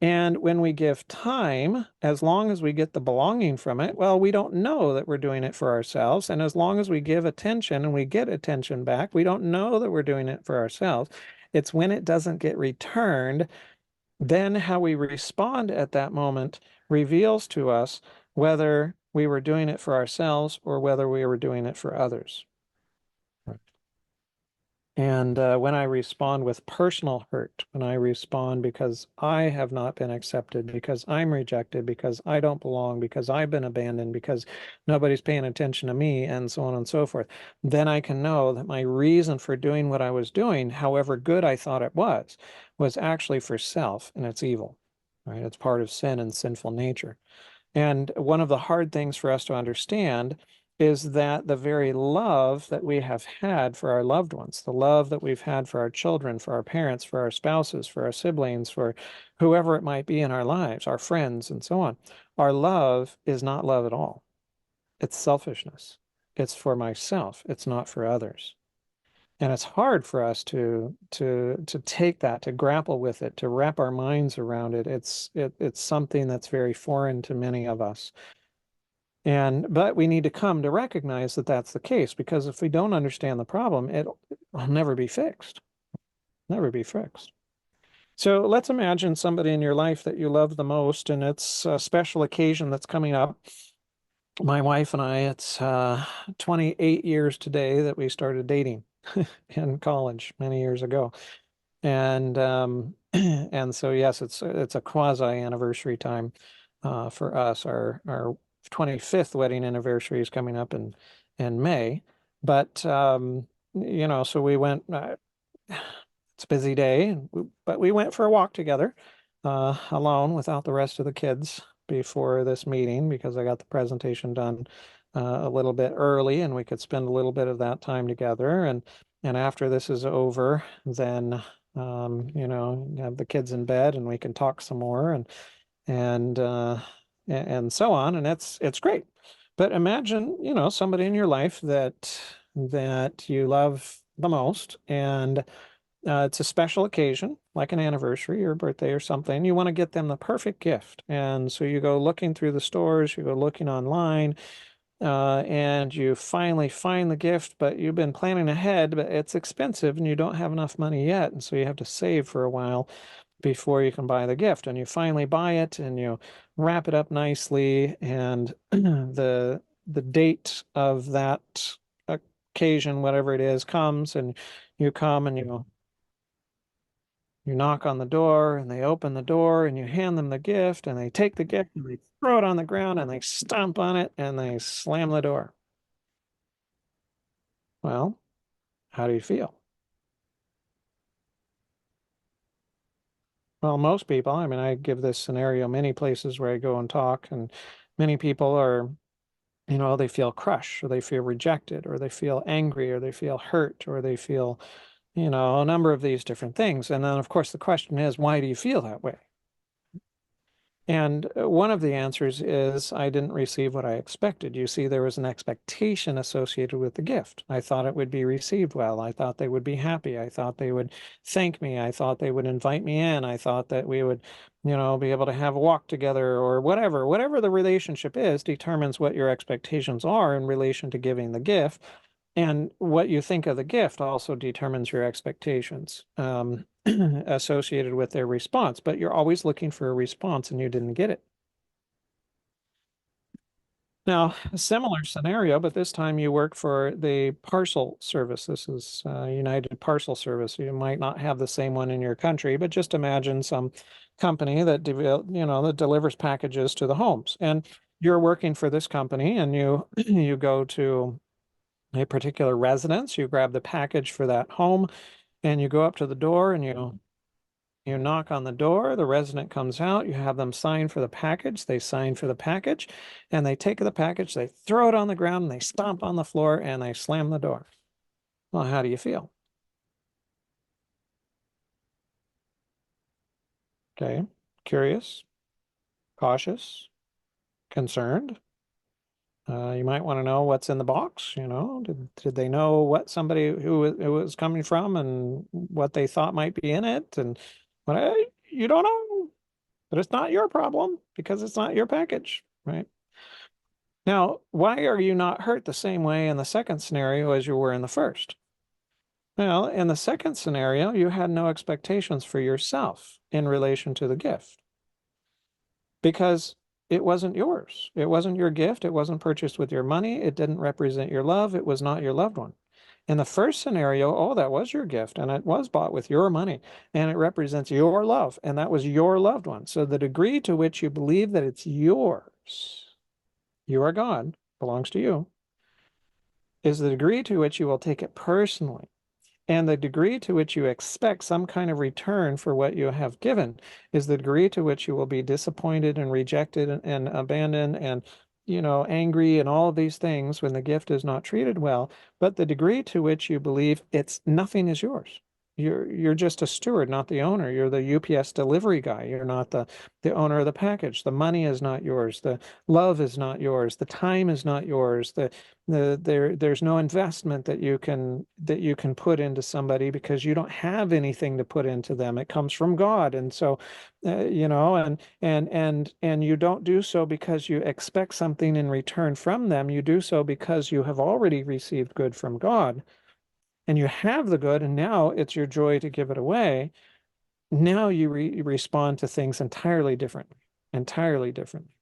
And when we give time, as long as we get the belonging from it, well, we don't know that we're doing it for ourselves. And as long as we give attention and we get attention back, we don't know that we're doing it for ourselves. It's when it doesn't get returned, then how we respond at that moment reveals to us whether we were doing it for ourselves or whether we were doing it for others. And when I respond with personal hurt, when I respond because I have not been accepted, because I'm rejected, because I don't belong, because I've been abandoned, because nobody's paying attention to me, and so on and so forth, then I can know that my reason for doing what I was doing, however good I thought it was actually for self, and it's evil, right? It's part of sin and sinful nature. And one of the hard things for us to understand is that the very love that we have had for our loved ones, the love that we've had for our children, for our parents, for our spouses, for our siblings, for whoever it might be in our lives, our friends, and so on, our love is not love at all. It's selfishness. It's for myself. It's not for others. And it's hard for us to take that, to grapple with it, to wrap our minds around it. It's something that's very foreign to many of us. But we need to come to recognize that that's the case, because if we don't understand the problem, it'll never be fixed. Never be fixed. So let's imagine somebody in your life that you love the most, and it's a special occasion that's coming up. My wife and I, it's 28 years today that we started dating in college many years ago. And and so yes, it's a quasi anniversary time for us. Our 25th wedding anniversary is coming up in May. But so we went. It's a busy day, but we went for a walk together, alone without the rest of the kids before this meeting because I got the presentation done a little bit early, and we could spend a little bit of that time together. And after this is over, then have the kids in bed and we can talk some more and and so on. And it's great. But imagine, somebody in your life that you love the most, and it's a special occasion, like an anniversary or a birthday or something. You want to get them the perfect gift. And so you go looking through the stores, you go looking online, and you finally find the gift, but you've been planning ahead, but it's expensive and you don't have enough money yet. And so you have to save for a while before you can buy the gift. And you finally buy it and you wrap it up nicely. And the date of that occasion, whatever it is, comes and you come and you knock on the door and they open the door and you hand them the gift and they take the gift and they throw it on the ground and they stomp on it and they slam the door. Well, how do you feel? Well, most people, I mean, I give this scenario many places where I go and talk, and many people are, they feel crushed or they feel rejected or they feel angry or they feel hurt or they feel, a number of these different things. And then, of course, the question is, why do you feel that way? And one of the answers is I didn't receive what I expected. You see, there was an expectation associated with the gift. I thought it would be received well. I thought they would be happy. I thought they would thank me. I thought they would invite me in. I thought that we would, be able to have a walk together or whatever. Whatever the relationship is determines what your expectations are in relation to giving the gift. And what you think of the gift also determines your expectations associated with their response. But you're always looking for a response and you didn't get it. Now, a similar scenario, but this time you work for the parcel service. This is United Parcel Service. You might not have the same one in your country, but just imagine some company that that delivers packages to the homes. And you're working for this company and you you go to a particular residence, you grab the package for that home and you go up to the door and you knock on the door, the resident comes out, you have them sign for the package, they sign for the package, and they take the package, they throw it on the ground, and they stomp on the floor, and they slam the door. Well, how do you feel? Okay, curious, cautious, concerned. You might want to know what's in the box. Did they know what somebody who it was coming from and what they thought might be in it? And you don't know, but it's not your problem because it's not your package, right? Now, why are you not hurt the same way in the second scenario as you were in the first? Well, in the second scenario, you had no expectations for yourself in relation to the gift because it wasn't yours. It wasn't your gift. It wasn't purchased with your money. It didn't represent your love. It was not your loved one. In the first scenario, oh, that was your gift and it was bought with your money and it represents your love and that was your loved one. So the degree to which you believe that it's yours, you are God, belongs to you, is the degree to which you will take it personally. And the degree to which you expect some kind of return for what you have given is the degree to which you will be disappointed and rejected and abandoned and, angry and all of these things when the gift is not treated well. But the degree to which you believe it's nothing is yours. You're just a steward, not the owner. You're the UPS delivery guy. You're not the owner of the package. The money is not yours. The love is not yours. The time is not yours. There's no investment that you can put into somebody because you don't have anything to put into them. It comes from God. And so and you don't do so because you expect something in return from them. You do so because you have already received good from God and you have the good, and now it's your joy to give it away. Now you respond to things entirely differently, entirely differently.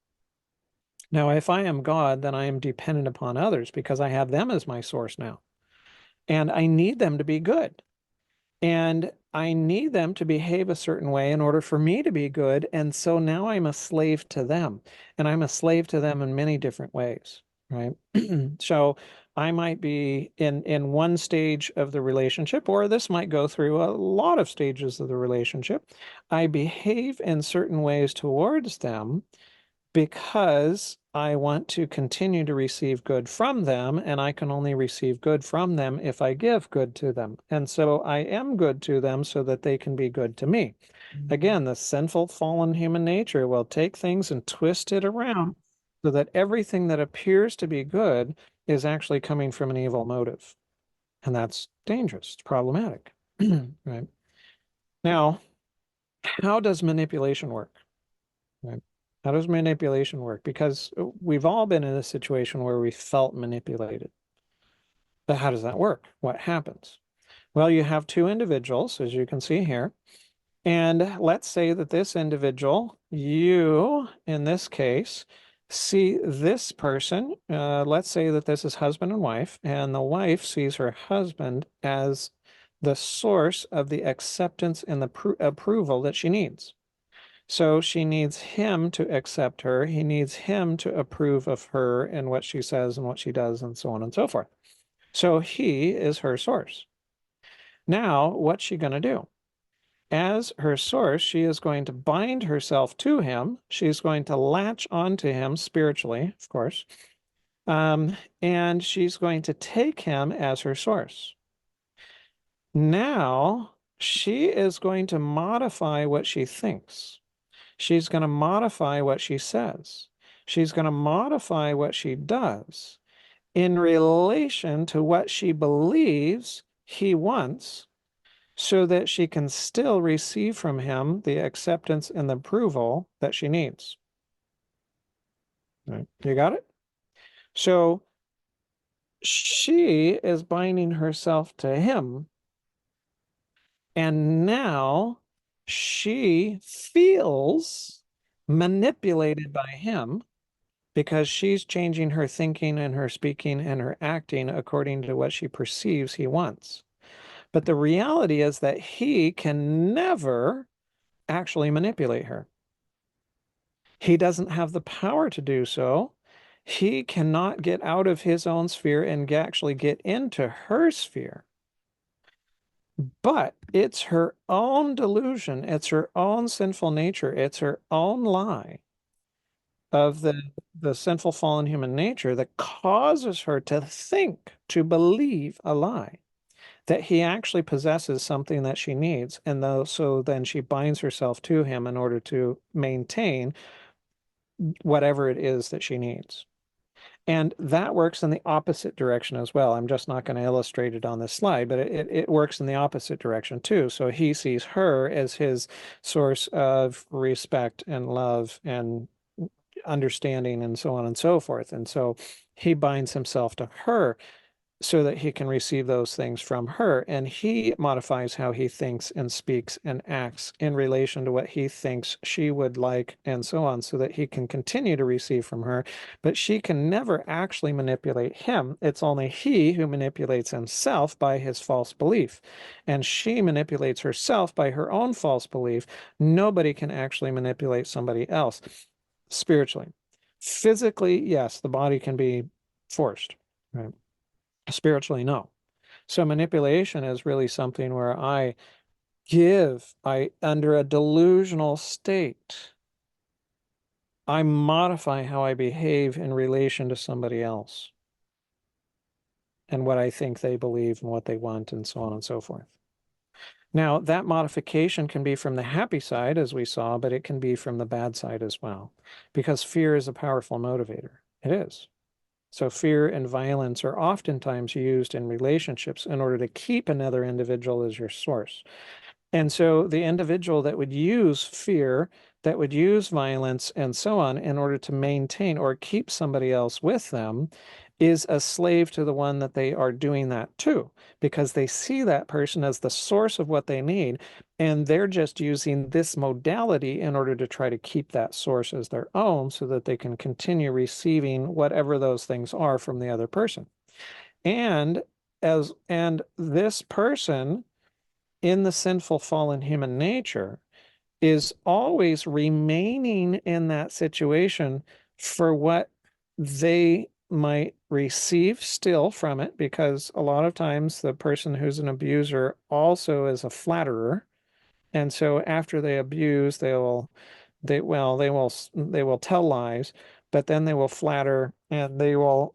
Now, if I am God, then I am dependent upon others because I have them as my source now. And I need them to be good. And I need them to behave a certain way in order for me to be good. And so now I'm a slave to them. And I'm a slave to them in many different ways, right? So I might be in one stage of the relationship, or this might go through a lot of stages of the relationship. I behave in certain ways towards them because I want to continue to receive good from them, and I can only receive good from them if I give good to them. And so I am good to them so that they can be good to me. Again, the sinful, fallen human nature will take things and twist it around so that everything that appears to be good is actually coming from an evil motive. And that's dangerous. It's problematic. Right. Now, how does manipulation work? Right. How does manipulation work? Because we've all been in a situation where we felt manipulated. But how does that work? What happens? Well, you have two individuals, as you can see here. And let's say that this individual, you in this case, see this person. Let's say that this is husband and wife, and the wife sees her husband as the source of the acceptance and the approval that she needs. So she needs him to accept her. He needs him to approve of her and what she says and what she does, and so on and so forth. So he is her source. Now, what's she going to do? As her source, she is going to bind herself to him. She's going to latch onto him spiritually, of course. And she's going to take him as her source. Now, she is going to modify what she thinks. She's going to modify what she says. She's going to modify what she does in relation to what she believes he wants so that she can still receive from him the acceptance and the approval that she needs. Right. You got it? So she is binding herself to him, and now she feels manipulated by him because she's changing her thinking and her speaking and her acting according to what she perceives he wants. But the reality is that he can never actually manipulate her. He doesn't have the power to do so. He cannot get out of his own sphere and actually get into her sphere. But it's her own delusion, it's her own sinful nature, it's her own lie of the sinful fallen human nature that causes her to think, to believe a lie, that he actually possesses something that she needs. And so then she binds herself to him in order to maintain whatever it is that she needs. And that works in the opposite direction as well. I'm just not going to illustrate it on this slide, but it works in the opposite direction too. So he sees her as his source of respect and love and understanding and so on and so forth. And so he binds himself to her so that he can receive those things from her. And he modifies how he thinks and speaks and acts in relation to what he thinks she would like and so on, so that he can continue to receive from her. But she can never actually manipulate him. It's only he who manipulates himself by his false belief. And she manipulates herself by her own false belief. Nobody can actually manipulate somebody else spiritually. Physically, yes, the body can be forced, right? Spiritually, no. So manipulation is really something where under a delusional state, I modify how I behave in relation to somebody else and what I think they believe and what they want and so on and so forth. Now, that modification can be from the happy side, as we saw, but it can be from the bad side as well, because fear is a powerful motivator. It is. So fear and violence are oftentimes used in relationships in order to keep another individual as your source. And so the individual that would use fear, that would use violence and so on in order to maintain or keep somebody else with them is a slave to the one that they are doing that to, because they see that person as the source of what they need. And they're just using this modality in order to try to keep that source as their own so that they can continue receiving whatever those things are from the other person. And this person in the sinful fallen human nature is always remaining in that situation for what they might receive still from it, because a lot of times the person who's an abuser also is a flatterer. And so after they abuse, they will tell lies, but then they will flatter and they will,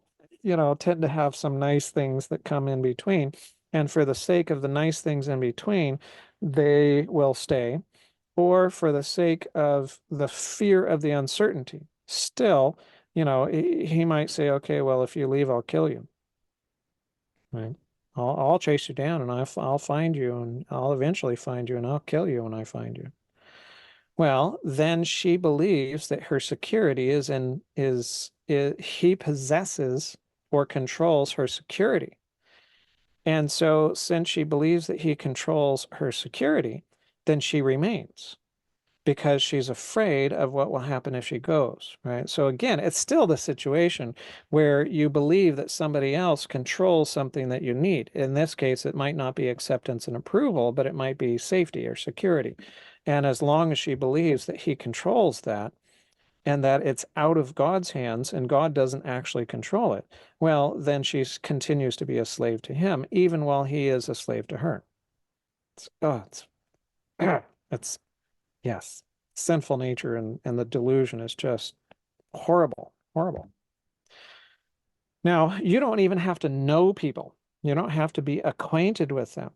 tend to have some nice things that come in between. And for the sake of the nice things in between, they will stay, or for the sake of the fear of the uncertainty. Still, he might say, okay, well, if you leave, I'll kill you. Right? I'll chase you down and I'll find you and I'll eventually find you and I'll kill you when I find you. Well, then she believes that her security he possesses or controls her security. And so since she believes that he controls her security, then she remains because she's afraid of what will happen if she goes, right? So again, it's still the situation where you believe that somebody else controls something that you need. In this case, it might not be acceptance and approval, but it might be safety or security. And as long as she believes that he controls that and that it's out of God's hands and God doesn't actually control it, well, then she continues to be a slave to him, even while he is a slave to her. It's it's yes, sinful nature and the delusion is just horrible, horrible. Now, you don't even have to know people. You don't have to be acquainted with them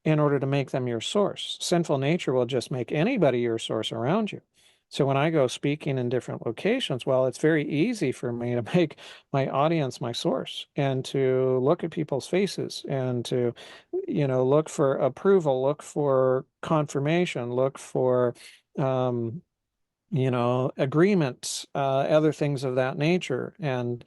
in order to make them your source. Sinful nature will just make anybody your source around you. So when I go speaking in different locations, well, it's very easy for me to make my audience my source and to look at people's faces and to, look for approval, look for confirmation, look for um, agreements, other things of that nature. And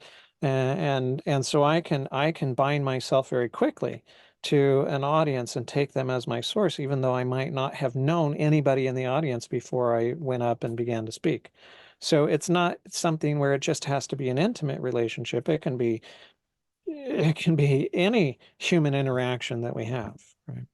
so I can bind myself very quickly to an audience and take them as my source, even though I might not have known anybody in the audience before I went up and began to speak. So it's not something where it just has to be an intimate relationship. It can be any human interaction that we have, right?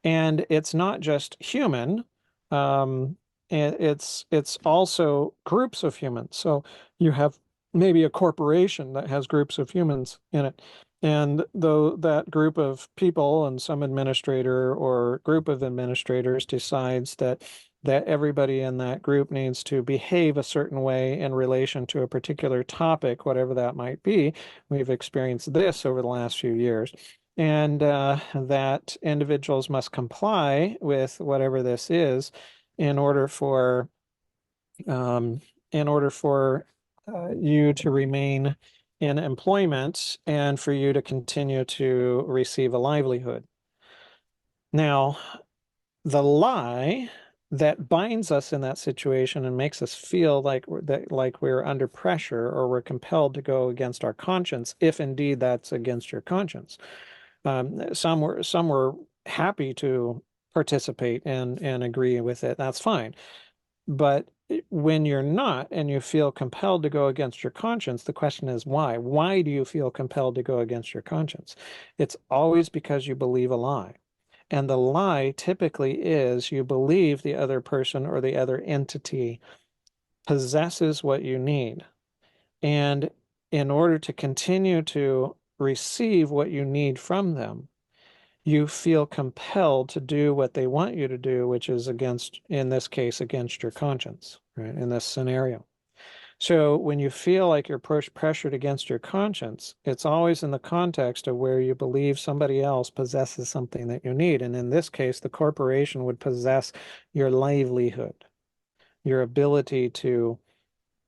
And it's not just human. It's also groups of humans. So you have maybe a corporation that has groups of humans in it. And though that group of people and some administrator or group of administrators decides that everybody in that group needs to behave a certain way in relation to a particular topic, whatever that might be. We've experienced this over the last few years and that individuals must comply with whatever this is in order for um, you to remain in employment and for you to continue to receive a livelihood. Now, the lie that binds us in that situation and makes us feel like we're under pressure or we're compelled to go against our conscience, if indeed that's against your conscience. Some were happy to participate and agree with it. That's fine. But when you're not and you feel compelled to go against your conscience, the question is why? Why do you feel compelled to go against your conscience? It's always because you believe a lie. And the lie typically is you believe the other person or the other entity possesses what you need. And in order to continue to receive what you need from them, you feel compelled to do what they want you to do, which is against, in this case, against your conscience, right? In this scenario. So when you feel like you're pressured against your conscience, it's always in the context of where you believe somebody else possesses something that you need. And in this case, the corporation would possess your livelihood, your ability to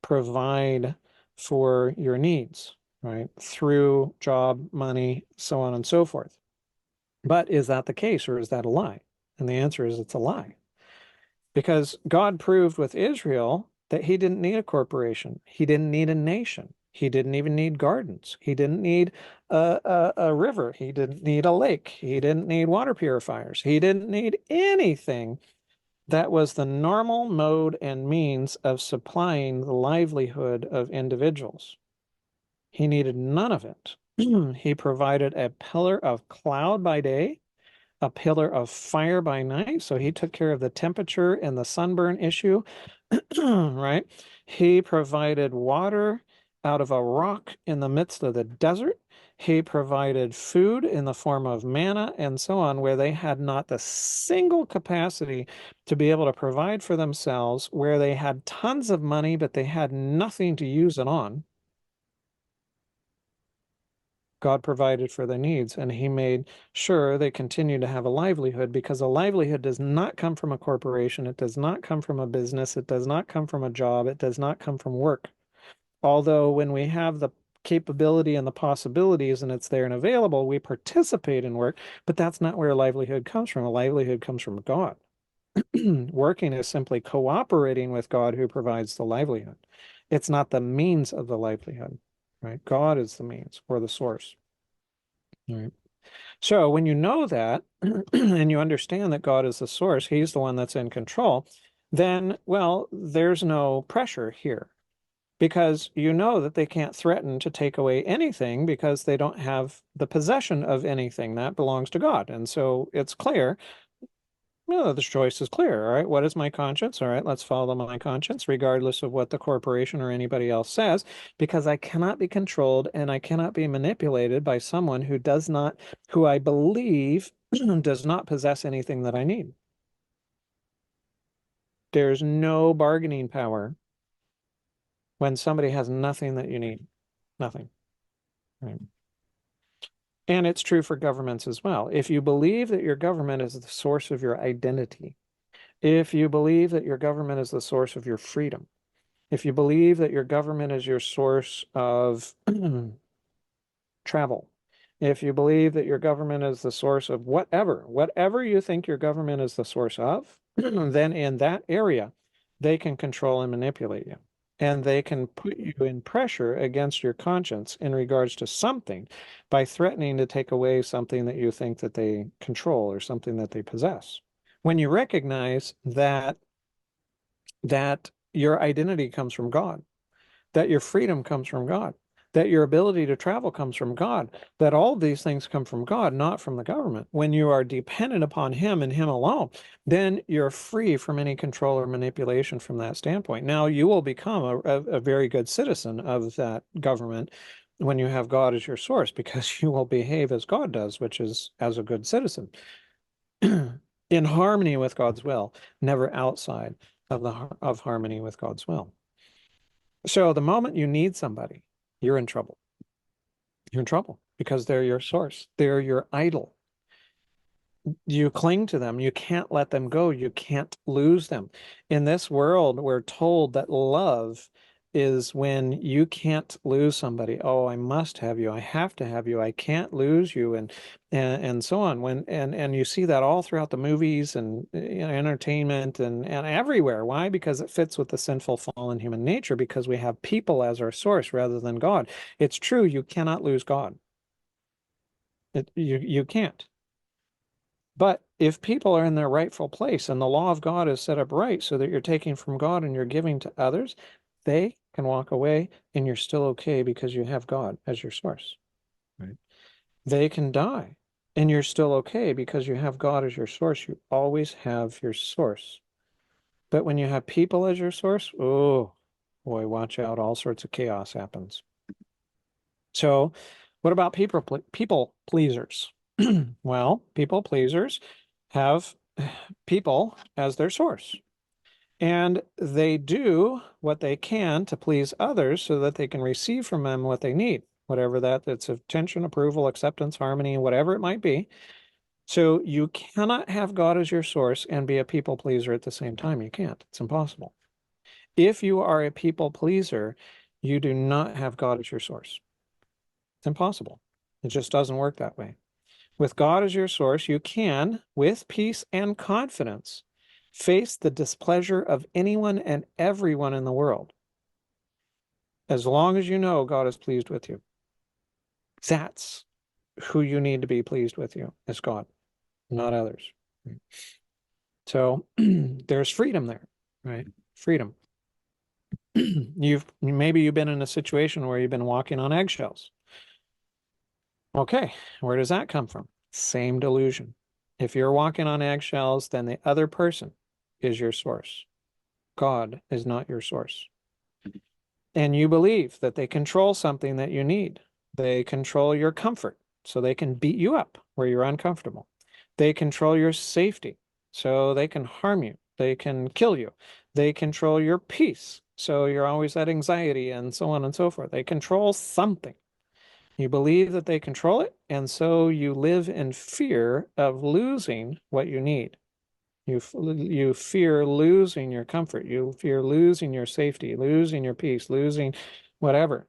provide for your needs, right? Through job, money, so on and so forth. But is that the case or is that a lie? And the answer is it's a lie. Because God proved with Israel that he didn't need a corporation. He didn't need a nation. He didn't even need gardens. He didn't need a river. He didn't need a lake. He didn't need water purifiers. He didn't need anything that was the normal mode and means of supplying the livelihood of individuals. He needed none of it. He provided a pillar of cloud by day, a pillar of fire by night. So he took care of the temperature and the sunburn issue, right? He provided water out of a rock in the midst of the desert. He provided food in the form of manna and so on, where they had not the single capacity to be able to provide for themselves, where they had tons of money, but they had nothing to use it on. God provided for their needs, and he made sure they continue to have a livelihood, because a livelihood does not come from a corporation. It does not come from a business. It does not come from a job. It does not come from work. Although when we have the capability and the possibilities and it's there and available, we participate in work, but that's not where a livelihood comes from. A livelihood comes from God. Working is simply cooperating with God who provides the livelihood. It's not the means of the livelihood, right? God is the means or the source. Right. So when you know that and you understand that God is the source, he's the one that's in control, then, well, there's no pressure here because you know that they can't threaten to take away anything because they don't have the possession of anything that belongs to God. And so it's clear. No, the choice is clear. All right. What is my conscience? All right. Let's follow my conscience, regardless of what the corporation or anybody else says, because I cannot be controlled and I cannot be manipulated by someone who does not, who I believe does not possess anything that I need. There's no bargaining power when somebody has nothing that you need. Nothing. Right. And it's true for governments as well. If you believe that your government is the source of your identity, if you believe that your government is the source of your freedom, if you believe that your government is your source of travel, if you believe that your government is the source of whatever you think your government is the source of, then in that area, they can control and manipulate you. And they can put you in pressure against your conscience in regards to something by threatening to take away something that you think that they control or something that they possess. When you recognize that your identity comes from God, that your freedom comes from God, that your ability to travel comes from God, that all of these things come from God, not from the government. When you are dependent upon Him and Him alone, then you're free from any control or manipulation from that standpoint. Now, you will become a very good citizen of that government when you have God as your source, because you will behave as God does, which is as a good citizen, in harmony with God's will, never outside of harmony with God's will. So the moment you need somebody, you're in trouble. You're in trouble because they're your source. They're your idol. You cling to them. You can't let them go. You can't lose them. In this world, we're told that love is when you can't lose somebody. Oh, I must have you. I have to have you. I can't lose you, and so on. And you see that all throughout the movies and entertainment and everywhere. Why? Because it fits with the sinful fallen human nature, because we have people as our source rather than God. It's true, you cannot lose God. You can't. But if people are in their rightful place and the law of God is set up right so that you're taking from God and you're giving to others, they can walk away and you're still okay because you have God as your source. Right. They can die and you're still okay because you have God as your source. You always have your source. But when you have people as your source, oh boy, watch out. All sorts of chaos happens. So what about people pleasers? Well, people pleasers have people as their source. And they do what they can to please others so that they can receive from them what they need, whatever that's attention, approval, acceptance, harmony, whatever it might be. So you cannot have God as your source and be a people pleaser at the same time. You can't. It's impossible. If you are a people pleaser, you do not have God as your source. It's impossible. It just doesn't work that way. With God as your source, you can, with peace and confidence, face the displeasure of anyone and everyone in the world, as long as you know God is pleased with you. That's who you need to be pleased with you, is God, not others. So there's freedom there, right? Freedom. Maybe you've been in a situation where you've been walking on eggshells. Okay, where does that come from? Same delusion. If you're walking on eggshells, then the other person is your source. God is not your source. And you believe that they control something that you need. They control your comfort, so they can beat you up where you're uncomfortable. They control your safety, so they can harm you. They can kill you. They control your peace, so you're always at anxiety and so on and so forth. They control something. You believe that they control it, and so you live in fear of losing what you need. You fear losing your comfort. You fear losing your safety, losing your peace, losing whatever.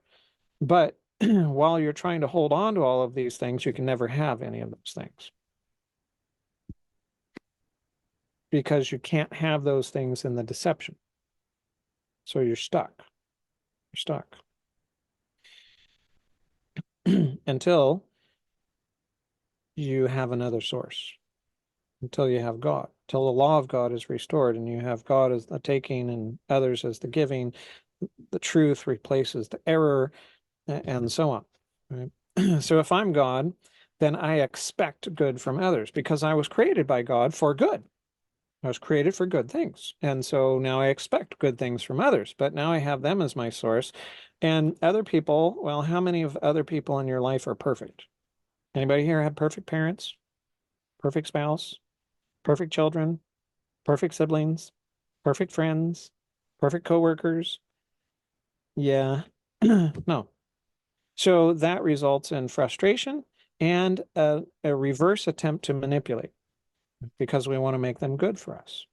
But while you're trying to hold on to all of these things, you can never have any of those things. because you can't have those things in the deception. So you're stuck. You're stuck until you have another source, until you have God, till the law of God is restored and you have God as the taking and others as the giving. The truth replaces the error, and so on. Right? So if I'm God, then I expect good from others because I was created by God for good. I was created for good things. And so now I expect good things from others, but now I have them as my source. And other people, well, how many of other people in your life are perfect? Anybody here have perfect parents, perfect spouse, perfect children, perfect siblings, perfect friends, perfect coworkers? Yeah. No. So that results in frustration and a reverse attempt to manipulate because we want to make them good for us.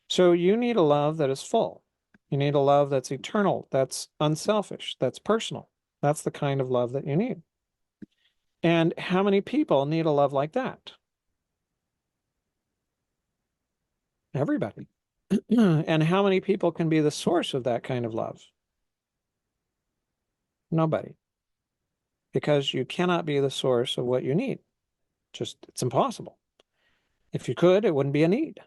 So you need a love that is full. You need a love that's eternal, that's unselfish, that's personal. That's the kind of love that you need. And how many people need a love like that? Everybody. And how many people can be the source of that kind of love? Nobody. Because you cannot be the source of what you need. Just, it's impossible. If you could, it wouldn't be a need.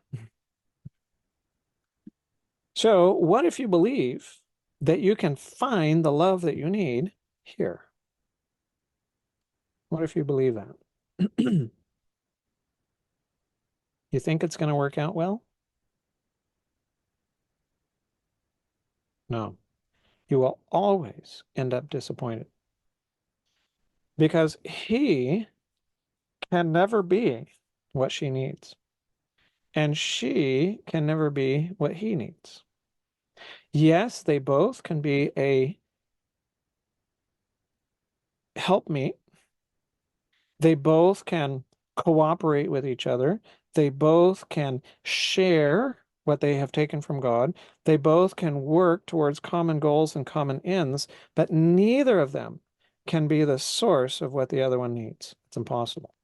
So, what if you believe that you can find the love that you need here? What if you believe that? You think it's going to work out well? No. You will always end up disappointed because he can never be what she needs, and she can never be what he needs. Yes, they both can be a helpmeet. They both can cooperate with each other. They both can share what they have taken from God. They both can work towards common goals and common ends, but neither of them can be the source of what the other one needs. It's impossible.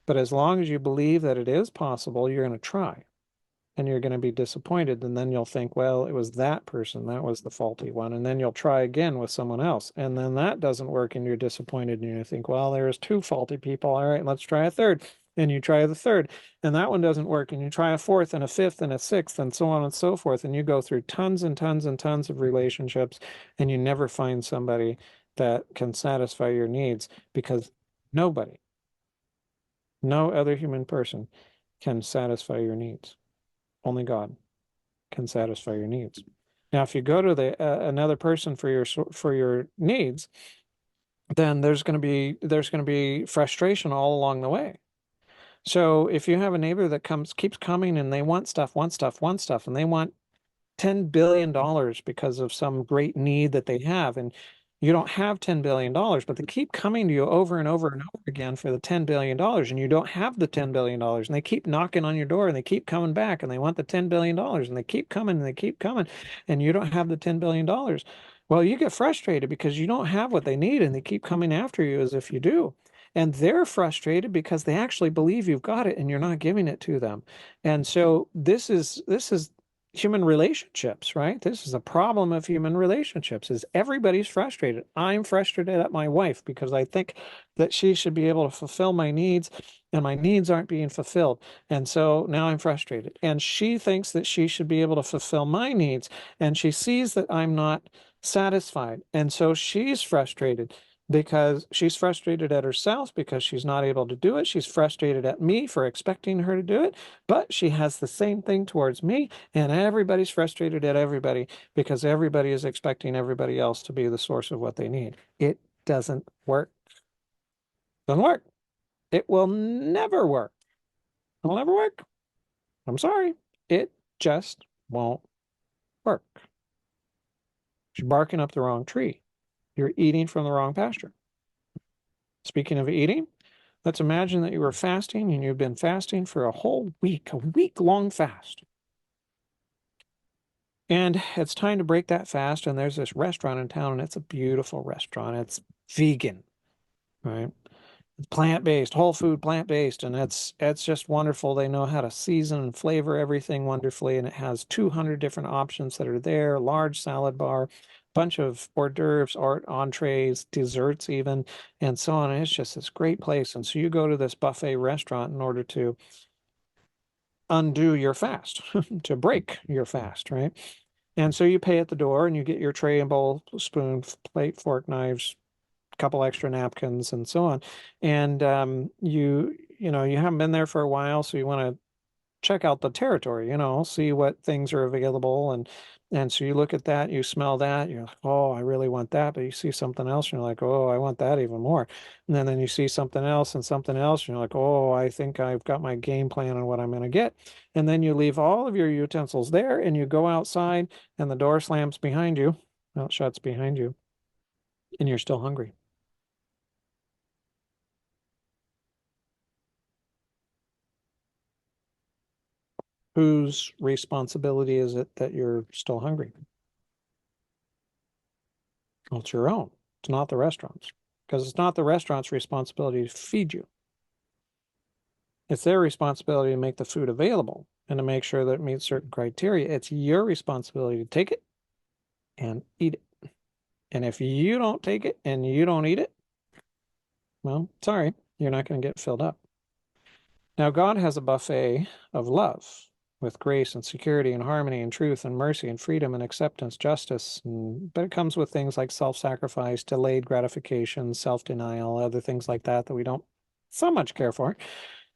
But as long as you believe that it is possible, you're going to try and you're going to be disappointed. And then you'll think, well, it was that person, that was the faulty one. And then you'll try again with someone else. And then that doesn't work and you're disappointed and you think, well, there's two faulty people. All right, let's try a third. And you try the third, and that one doesn't work. And you try a fourth and a fifth and a sixth, and so on and so forth. And you go through tons and tons and tons of relationships, and you never find somebody that can satisfy your needs because nobody, no other human person can satisfy your needs. Only God can satisfy your needs. Now, if you go to the another person for your needs, then there's going to be frustration all along the way. So if you have a neighbor that keeps coming and they want stuff, and they want $10 billion because of some great need that they have, and you don't have $10 billion, but they keep coming to you over and over and over again for the $10 billion, and you don't have the $10 billion, and they keep knocking on your door and they keep coming back and they want the $10 billion, and they keep coming and they keep coming, and you don't have the $10 billion. Well, you get frustrated because you don't have what they need and they keep coming after you as if you do. And they're frustrated because they actually believe you've got it and you're not giving it to them. And so this is human relationships, right? This is a problem of human relationships is everybody's frustrated. I'm frustrated at my wife because I think that she should be able to fulfill my needs and my needs aren't being fulfilled. And so now I'm frustrated. And she thinks that she should be able to fulfill my needs and she sees that I'm not satisfied. And so she's frustrated because she's frustrated at herself because she's not able to do it. She's frustrated at me for expecting her to do it, but she has the same thing towards me, and everybody's frustrated at everybody because everybody is expecting everybody else to be the source of what they need. It doesn't work. Doesn't work. It will never work. It'll never work. I'm sorry. It just won't work. You're barking up the wrong tree. You're eating from the wrong pasture. Speaking of eating, let's imagine that you were fasting and you've been fasting for a whole week, a week-long fast. And it's time to break that fast. And there's this restaurant in town, and it's a beautiful restaurant. It's vegan, right? Plant-based, whole food, plant-based, and it's just wonderful. They know how to season and flavor everything wonderfully, and it has 200 different options that are there, large salad bar, bunch of hors d'oeuvres, art entrees, desserts even, and so on. And it's just this great place. And so you go to this buffet restaurant in order to undo your fast, to break your fast, right? And so you pay at the door and you get your tray and bowl, spoon, plate, fork, knives, couple extra napkins and so on. And you haven't been there for a while, so you want to check out the territory, see what things are available. And so you look at that, you smell that, you're like, oh, I really want that. But you see something else, and you're like, oh, I want that even more. And then you see something else, and you're like, oh, I think I've got my game plan on what I'm going to get. And then you leave all of your utensils there and you go outside and the door slams behind you. Well, it shuts behind you, and you're still hungry. Whose responsibility is it that you're still hungry? Well, it's your own. It's not the restaurant's, because it's not the restaurant's responsibility to feed you. It's their responsibility to make the food available and to make sure that it meets certain criteria. It's your responsibility to take it and eat it. And if you don't take it and you don't eat it, well, sorry, you're not going to get filled up. Now, God has a buffet of love with grace and security and harmony and truth and mercy and freedom and acceptance, justice. But it comes with things like self-sacrifice, delayed gratification, self-denial, other things like that that we don't so much care for.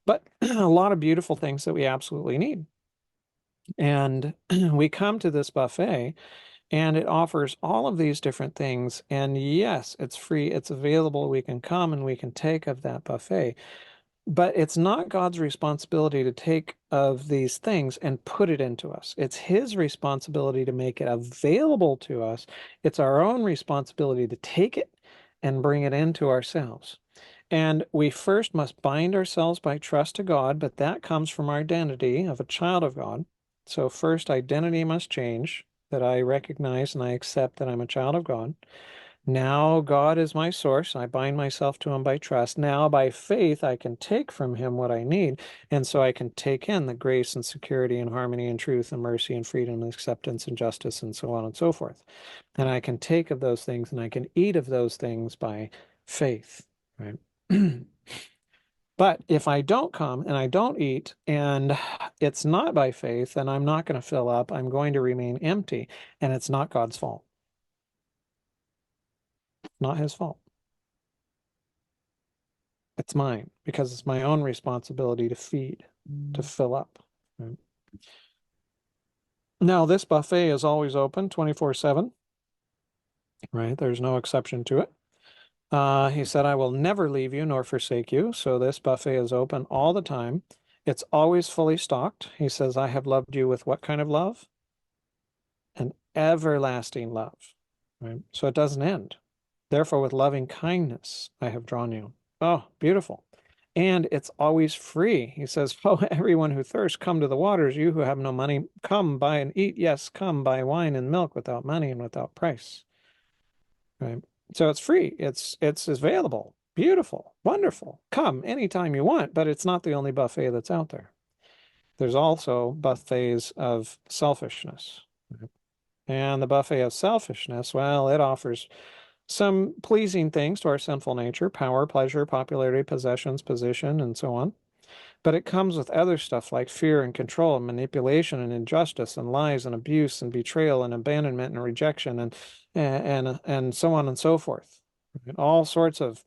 But a lot of beautiful things that we absolutely need. And we come to this buffet and it offers all of these different things. And yes, it's free, it's available. We can come and we can take of that buffet. But it's not God's responsibility to take of these things and put it into us. It's his responsibility to make it available to us. It's our own responsibility to take it and bring it into ourselves. And we first must bind ourselves by trust to God, but that comes from our identity of a child of God. So first, identity must change, that I recognize and I accept that I'm a child of God. Now God is my source. I bind myself to him by trust. Now by faith, I can take from him what I need. And so I can take in the grace and security and harmony and truth and mercy and freedom and acceptance and justice and so on and so forth. And I can take of those things and I can eat of those things by faith, right? But if I don't come and I don't eat and it's not by faith, then I'm not going to fill up. I'm going to remain empty, and it's not God's fault. Not his fault. It's mine because it's my own responsibility to feed, to fill up. Right? Now, this buffet is always open 24/7, right? There's no exception to it. He said, I will never leave you nor forsake you. So this buffet is open all the time. It's always fully stocked. He says, I have loved you with what kind of love? An everlasting love, right? So it doesn't end. Therefore, with loving kindness, I have drawn you. Oh, beautiful. And it's always free. He says, oh, everyone who thirsts, come to the waters. You who have no money, come buy and eat. Yes, come buy wine and milk without money and without price. Right. So it's free. It's available. Beautiful. Wonderful. Come anytime you want, but it's not the only buffet that's out there. There's also buffets of selfishness. Right? And the buffet of selfishness, well, it offers some pleasing things to our sinful nature, power, pleasure, popularity, possessions, position, and so on. But it comes with other stuff like fear and control and manipulation and injustice and lies and abuse and betrayal and abandonment and rejection and so on and so forth. And all sorts of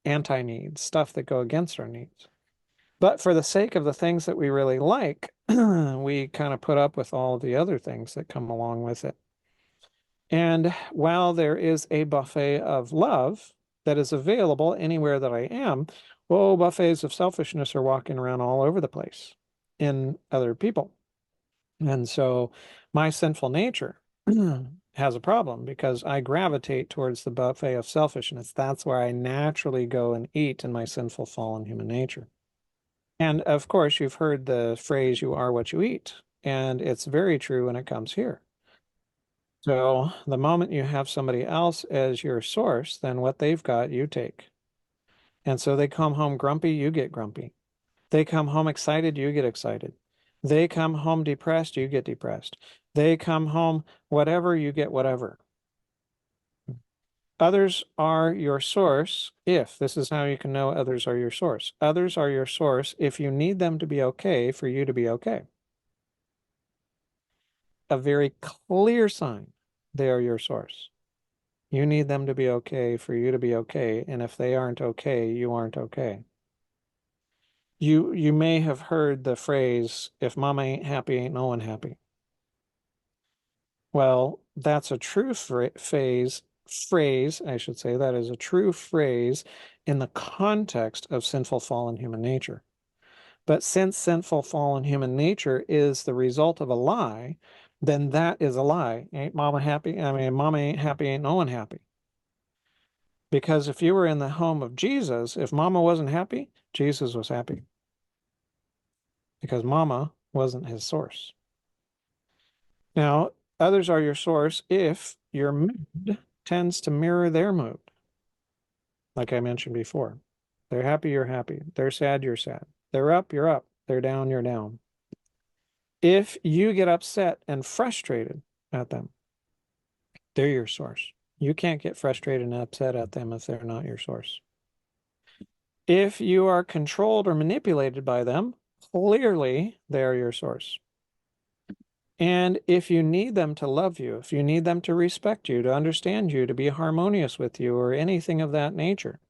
anti-needs, stuff that go against our needs. But for the sake of the things that we really like, we kind of put up with all the other things that come along with it. And while there is a buffet of love that is available anywhere that I am, well, buffets of selfishness are walking around all over the place in other people. And so my sinful nature has a problem because I gravitate towards the buffet of selfishness. That's where I naturally go and eat in my sinful, fallen human nature. And of course, you've heard the phrase, you are what you eat. And it's very true when it comes here. So the moment you have somebody else as your source, then what they've got, you take. And so they come home grumpy, you get grumpy. They come home excited, you get excited. They come home depressed, you get depressed. They come home whatever, you get whatever. Others are your source if, this is how you can know others are your source. Others are your source if you need them to be okay for you to be okay. A very clear sign they are your source. You need them to be okay for you to be okay. And if they aren't okay, you aren't okay. You may have heard the phrase, if mama ain't happy, ain't no one happy. Well, that's a true phrase, I should say, that is a true phrase in the context of sinful fallen human nature. But since sinful fallen human nature is the result of a lie, then that is a lie. Ain't mama happy? I mean, mama ain't happy, ain't no one happy. Because if you were in the home of Jesus, if mama wasn't happy, Jesus was happy. Because mama wasn't his source. Now, others are your source if your mood tends to mirror their mood. Like I mentioned before, they're happy, you're happy. They're sad, you're sad. They're up, you're up. They're down, you're down. If you get upset and frustrated at them, they're your source. You can't get frustrated and upset at them if they're not your source. If you are controlled or manipulated by them, clearly they're your source. And if you need them to love you, if you need them to respect you, to understand you, to be harmonious with you, or anything of that nature,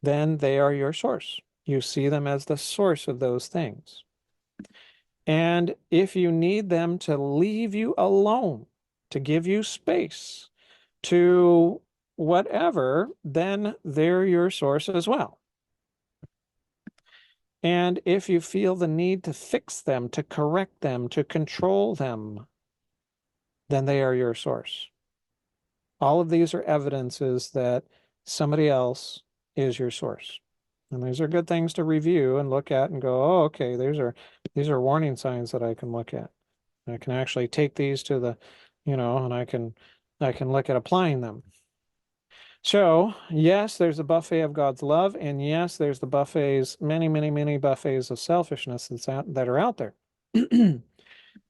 then they are your source. You see them as the source of those things. And if you need them to leave you alone, to give you space, to whatever, then they're your source as well. And if you feel the need to fix them, to correct them, to control them, then they are your source. All of these are evidences that somebody else is your source. And these are good things to review and look at and go, oh, okay, these are warning signs that I can look at. I can actually take these to the, and I can look at applying them. So, yes, there's a buffet of God's love, and yes, there's the buffets, many, many, many buffets of selfishness that are out there.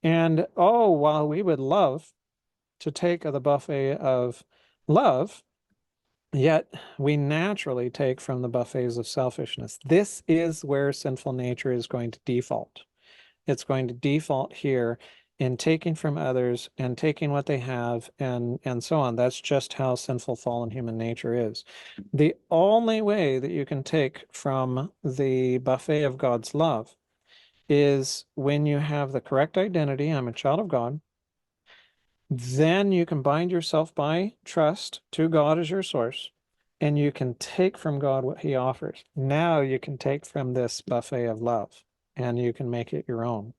And oh, while we would love to take the buffet of love, yet we naturally take from the buffets of selfishness. This is where sinful nature is going to default. It's going to default here in taking from others and taking what they have and so on. That's just how sinful fallen human nature is. The only way that you can take from the buffet of God's love is when you have the correct identity. I'm a child of God. Then you can bind yourself by trust to God as your source, and you can take from God what he offers. Now you can take from this buffet of love and you can make it your own.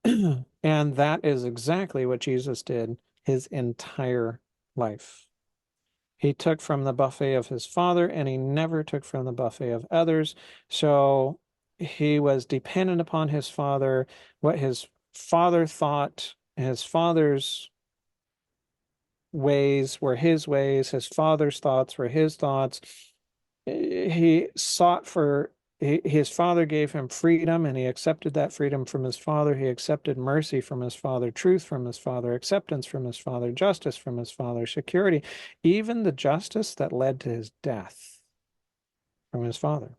And that is exactly what Jesus did his entire life. He took from the buffet of his Father, and he never took from the buffet of others. So he was dependent upon his Father, what his Father thought, his Father's ways were his ways, his Father's thoughts were his thoughts. He sought for his father gave him freedom, and he accepted that freedom from his father. He accepted mercy from his father, truth from his father, acceptance from his father, justice from his father, security, even the justice that led to his death from his father,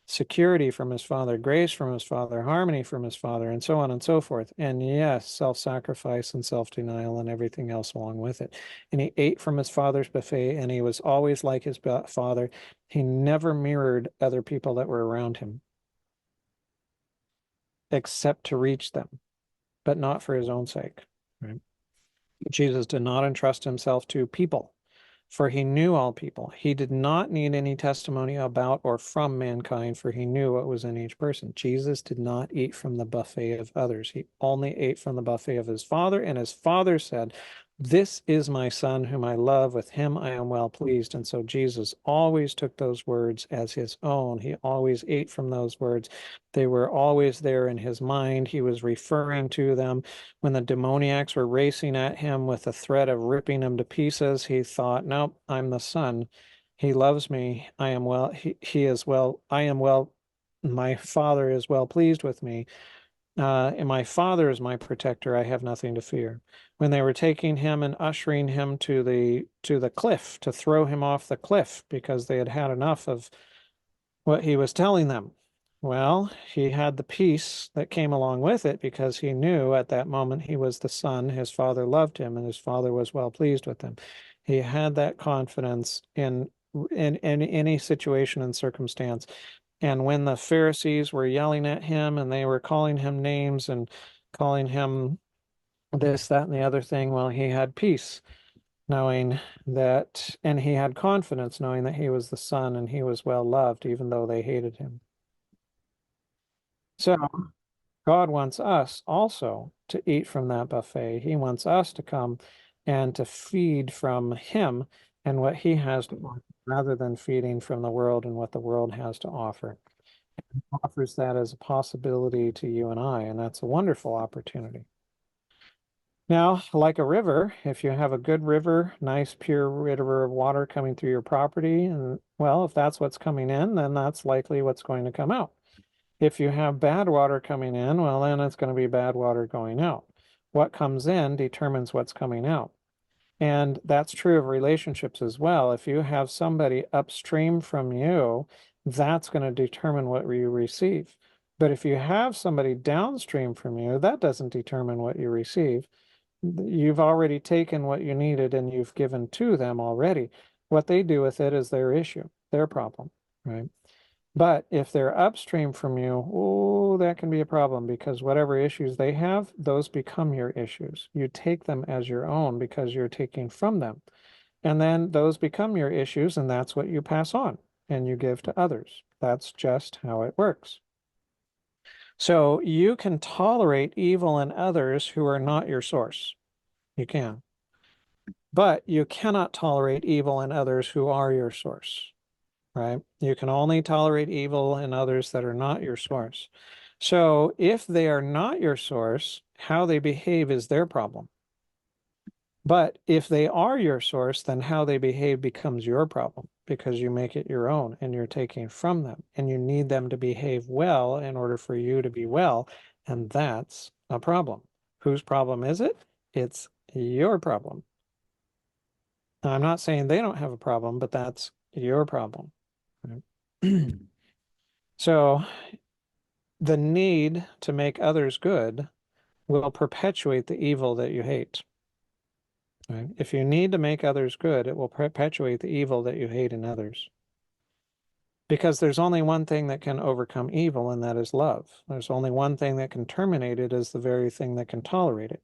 security from his father, grace from his father, harmony from his father, and so on and so forth. And yes, self-sacrifice and self-denial and everything else along with it. And he ate from his father's buffet, and he was always like his father. He never mirrored other people that were around him, except to reach them, but not for his own sake. Right? Jesus did not entrust himself to people, for he knew all people. He did not need any testimony about or from mankind, for he knew what was in each person. Jesus did not eat from the buffet of others. He only ate from the buffet of his Father, and his Father said, "This is my Son whom I love. With him I am well pleased." And so Jesus always took those words as his own. He always ate from those words. They were always there in his mind. He was referring to them. When the demoniacs were racing at him with the threat of ripping him to pieces, he thought, nope, I'm the Son He loves me. I am well. He is well. I am well. My Father is well pleased with me. And my Father is my protector. I have nothing to fear. When they were taking him and ushering him to the cliff to throw him off the cliff because they had had enough of what he was telling them. Well, he had the peace that came along with it because he knew at that moment he was the son. His father loved him and his father was well pleased with him. He had that confidence in any situation and circumstance. And when the Pharisees were yelling at him and they were calling him names and calling him this, that, and the other thing, well, he had peace knowing that, and he had confidence knowing that he was the son and he was well loved, even though they hated him. So God wants us also to eat from that buffet. He wants us to come and to feed from him and what he has to offer, rather than feeding from the world and what the world has to offer. He offers that as a possibility to you and I, and that's a wonderful opportunity. Now, like a river, if you have a good river, nice pure river of water coming through your property, and well, if that's what's coming in, then that's likely what's going to come out. If you have bad water coming in, well, then it's going to be bad water going out. What comes in determines what's coming out. And that's true of relationships as well. If you have somebody upstream from you, that's going to determine what you receive. But if you have somebody downstream from you, that doesn't determine what you receive. You've already taken what you needed and you've given to them already. What they do with it is their issue, their problem, right? But if they're upstream from you, oh, that can be a problem because whatever issues they have, those become your issues. You take them as your own because you're taking from them. And then those become your issues, and that's what you pass on and you give to others. That's just how it works. So you can tolerate evil in others who are not your source. You can. But you cannot tolerate evil in others who are your source, right? You can only tolerate evil in others that are not your source. So if they are not your source, how they behave is their problem. But if they are your source, then how they behave becomes your problem because you make it your own and you're taking from them and you need them to behave well in order for you to be well. And that's a problem. Whose problem is it? It's your problem. Now, I'm not saying they don't have a problem, but that's your problem. Right? So the need to make others good will perpetuate the evil that you hate. Right? If you need to make others good, it will perpetuate the evil that you hate in others. Because there's only one thing that can overcome evil, and that is love. There's only one thing that can terminate it as the very thing that can tolerate it.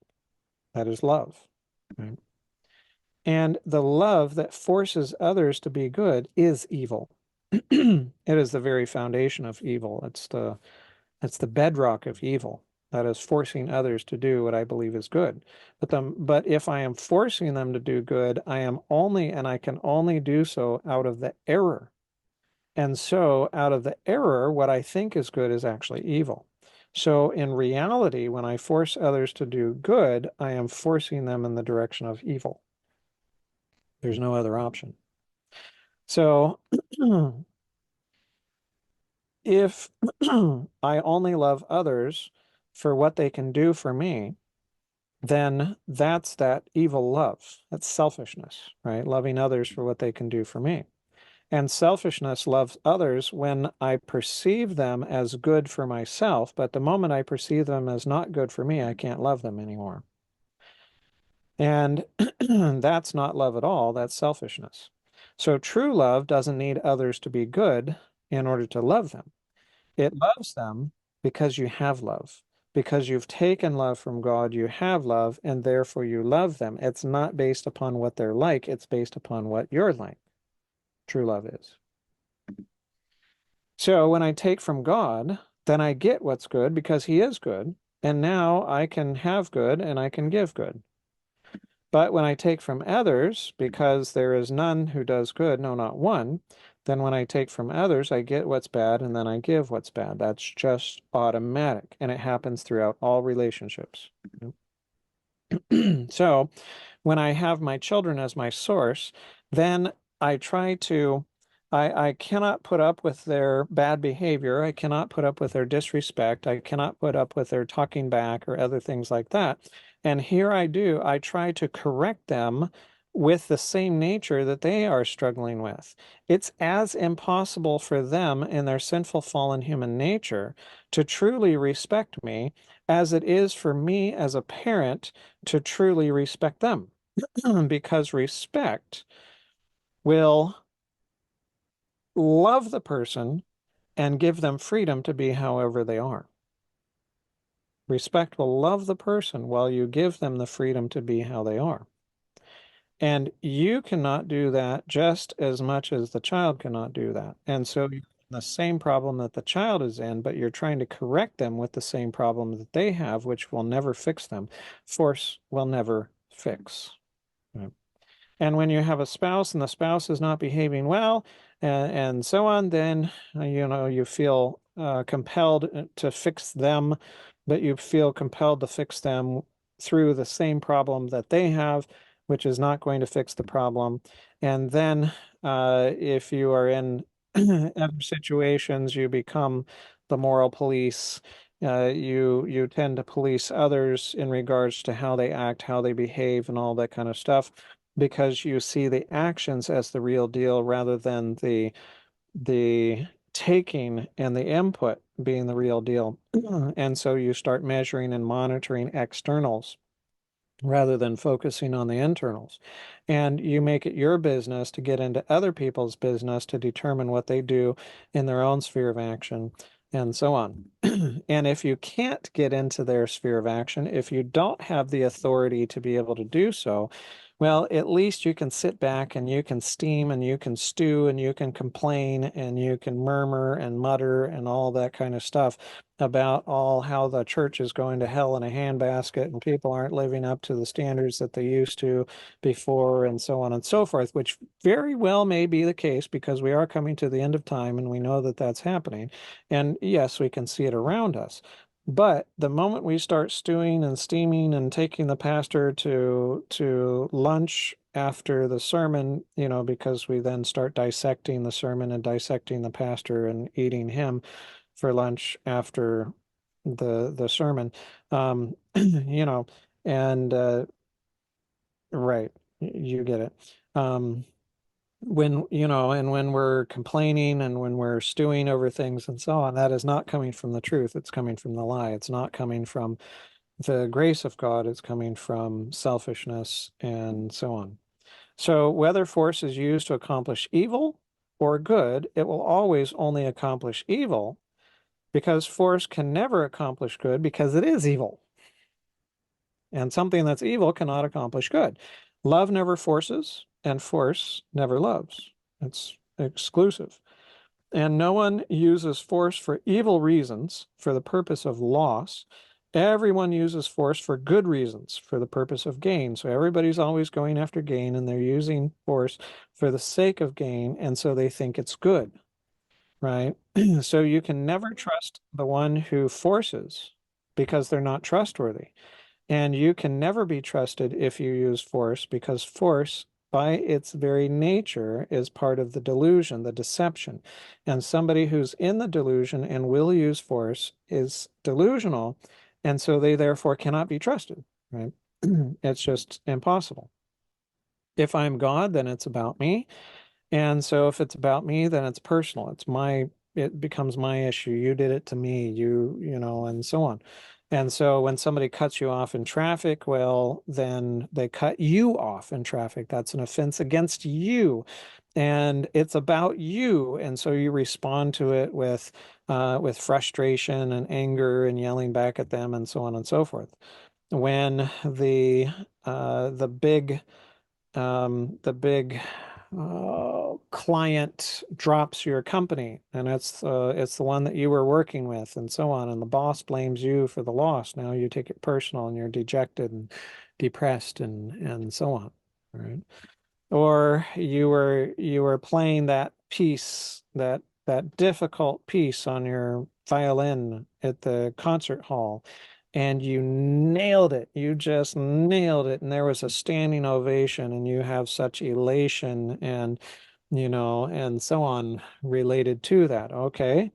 That is love. Right? And the love that forces others to be good is evil. It is the very foundation of evil. It's the bedrock of evil. That is forcing others to do what I believe is good. But if I am forcing them to do good, I can only do so out of the error. And so out of the error, what I think is good is actually evil. So in reality, when I force others to do good, I am forcing them in the direction of evil. There's no other option. So if I only love others for what they can do for me, then that's that evil love. That's selfishness, right? Loving others for what they can do for me. And selfishness loves others when I perceive them as good for myself, but the moment I perceive them as not good for me, I can't love them anymore. And that's not love at all, that's selfishness. So true love doesn't need others to be good in order to love them. It loves them because you have love. Because you've taken love from God, you have love, and therefore you love them. It's not based upon what they're like, it's based upon what you're like. True love is. So when I take from God, then I get what's good because He is good. And now I can have good and I can give good. But when I take from others, because there is none who does good, no, not one, then when I take from others, I get what's bad and then I give what's bad. That's just automatic. And it happens throughout all relationships. So when I have my children as my source, then I try to, I cannot put up with their bad behavior. I cannot put up with their disrespect. I cannot put up with their talking back or other things like that. And here I do, I try to correct them with the same nature that they are struggling with. It's as impossible for them in their sinful, fallen human nature to truly respect me as it is for me as a parent to truly respect them. Because respect will love the person and give them freedom to be however they are. Respect will love the person while you give them the freedom to be how they are. And you cannot do that just as much as the child cannot do that. And so you're in the same problem that the child is in, but you're trying to correct them with the same problem that they have, which will never fix them. Force will never fix. Right? And when you have a spouse and the spouse is not behaving well and so on, then you feel compelled to fix them, but you feel compelled to fix them through the same problem that they have, which is not going to fix the problem. And then if you are in other situations, you become the moral police. You tend to police others in regards to how they act, how they behave, and all that kind of stuff because you see the actions as the real deal rather than the taking and the input being the real deal. And so you start measuring and monitoring externals rather than focusing on the internals. And you make it your business to get into other people's business to determine what they do in their own sphere of action and so on. And if you can't get into their sphere of action, if you don't have the authority to be able to do so, well, at least you can sit back and you can steam and you can stew and you can complain and you can murmur and mutter and all that kind of stuff about all how the church is going to hell in a handbasket and people aren't living up to the standards that they used to before and so on and so forth, which very well may be the case because we are coming to the end of time and we know that that's happening. And yes, we can see it around us. But the moment we start stewing and steaming and taking the pastor to lunch after the sermon, because we then start dissecting the sermon and dissecting the pastor and eating him for lunch after the sermon, you know, and right, you get it. Um, and when we're complaining and when we're stewing over things and so on, that is not coming from the truth. It's coming from the lie. It's not coming from the grace of God. It's coming from selfishness and so on. So whether force is used to accomplish evil or good, it will always only accomplish evil because force can never accomplish good because it is evil. And something that's evil cannot accomplish good. Love never forces, and force never loves. It's exclusive. And no one uses force for evil reasons for the purpose of loss. Everyone uses force for good reasons for the purpose of gain. So everybody's always going after gain and they're using force for the sake of gain. And so they think it's good, right? So you can never trust the one who forces because they're not trustworthy. And you can never be trusted if you use force because force, by its very nature, is part of the delusion, the deception. And somebody who's in the delusion and will use force is delusional. And so they therefore cannot be trusted, right? It's just impossible. If I'm God, then it's about me. And so if it's about me, then it's personal. It becomes my issue. You did it to me, and so on. And so when somebody cuts you off in traffic, well, then they cut you off in traffic. That's an offense against you. And it's about you. And so you respond to it with frustration and anger and yelling back at them and so on and so forth. When the big client drops your company and it's the one that you were working with and so on and the boss blames you for the loss. Now you take it personal and you're dejected and depressed and so on, right? Or you were playing that piece, that difficult piece on your violin at the concert hall, and you nailed it. You just nailed it, and there was a standing ovation, and you have such elation and and so on related to that. Okay.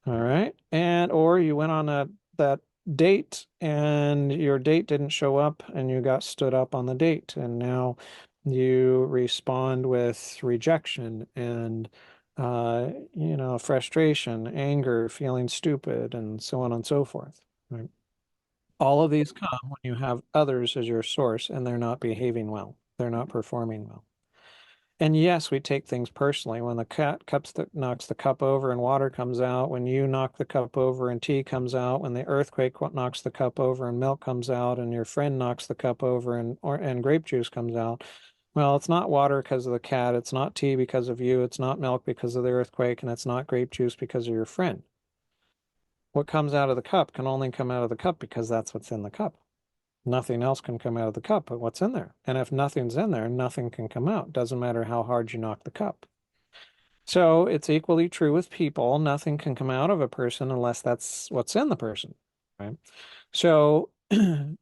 All right. And or you went on that date and your date didn't show up and you got stood up on the date and now you respond with rejection and frustration, anger, feeling stupid, and so on and so forth. Right? All of these come when you have others as your source and they're not behaving well. They're not performing well. And yes, we take things personally. When the cat knocks the cup over and water comes out, when you knock the cup over and tea comes out, when the earthquake knocks the cup over and milk comes out, and your friend knocks the cup over and grape juice comes out. Well, it's not water because of the cat, it's not tea because of you, it's not milk because of the earthquake, and it's not grape juice because of your friend. What comes out of the cup can only come out of the cup because that's what's in the cup. Nothing else can come out of the cup but what's in there. And if nothing's in there, nothing can come out. Doesn't matter how hard you knock the cup. So it's equally true with people. Nothing can come out of a person unless that's what's in the person, right? So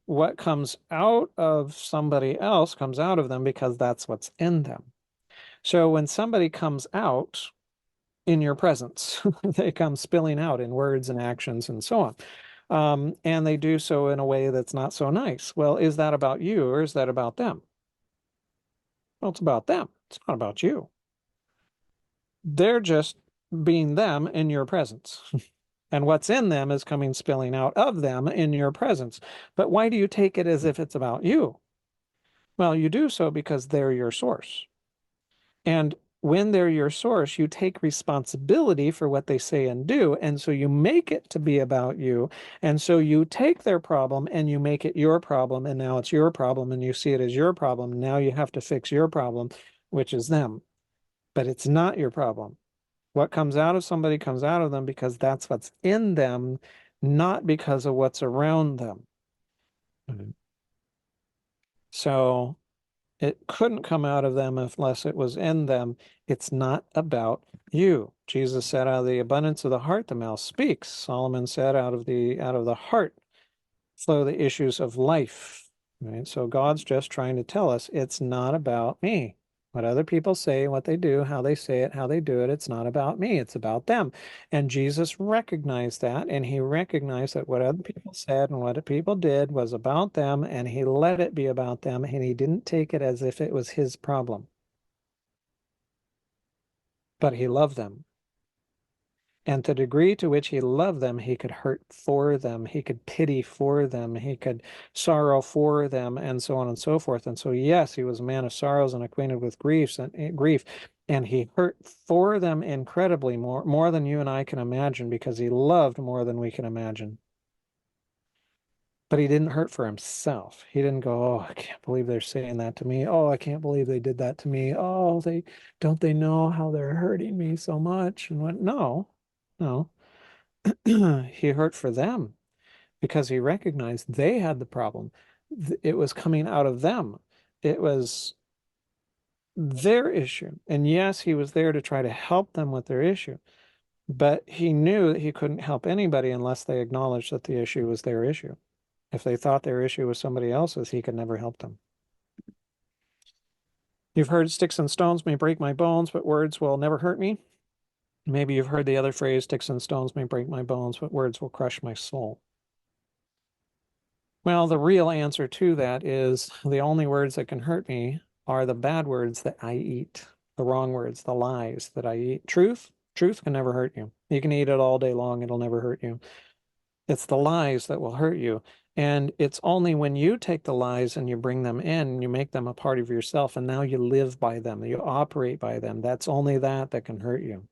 what comes out of somebody else comes out of them because that's what's in them. So when somebody comes out in your presence, they come spilling out in words and actions and so on. And they do so in a way that's not so nice. Well, is that about you or is that about them? Well, it's about them. It's not about you. They're just being them in your presence. And what's in them is coming spilling out of them in your presence. But why do you take it as if it's about you? Well, you do so because they're your source. And when they're your source, you take responsibility for what they say and do. And so you make it to be about you. And so you take their problem and you make it your problem. And now it's your problem and you see it as your problem. Now you have to fix your problem, which is them. But it's not your problem. What comes out of somebody comes out of them because that's what's in them, not because of what's around them. Mhm. So it couldn't come out of them unless it was in them. It's not about you. Jesus said, out of the abundance of the heart, the mouth speaks. Solomon said, out of the heart flow the issues of life. Right? So God's just trying to tell us it's not about me. What other people say, what they do, how they say it, how they do it, it's not about me, it's about them. And Jesus recognized that, and he recognized that what other people said and what people did was about them, and he let it be about them, and he didn't take it as if it was his problem. But he loved them. And to the degree to which he loved them, he could hurt for them, he could pity for them, he could sorrow for them, and so on and so forth. And so, yes, he was a man of sorrows and acquainted with grief, and he hurt for them incredibly more than you and I can imagine, because he loved more than we can imagine. But he didn't hurt for himself. He didn't go, "Oh, I can't believe they're saying that to me. Oh, I can't believe they did that to me. Oh, they know how they're hurting me so much." And what? No, no. He hurt for them because he recognized they had the problem. It was coming out of them. It was their issue. And yes, he was there to try to help them with their issue, but he knew that he couldn't help anybody unless they acknowledged that the issue was their issue. If they thought their issue was somebody else's, he could never help them. You've heard sticks and stones may break my bones, but words will never hurt me. Maybe you've heard the other phrase, sticks and stones may break my bones, but words will crush my soul. Well, the real answer to that is the only words that can hurt me are the bad words that I eat, the wrong words, the lies that I eat. Truth can never hurt you. You can eat it all day long, it'll never hurt you. It's the lies that will hurt you. And it's only when you take the lies and you bring them in, you make them a part of yourself, and now you live by them, you operate by them. That's only that can hurt you.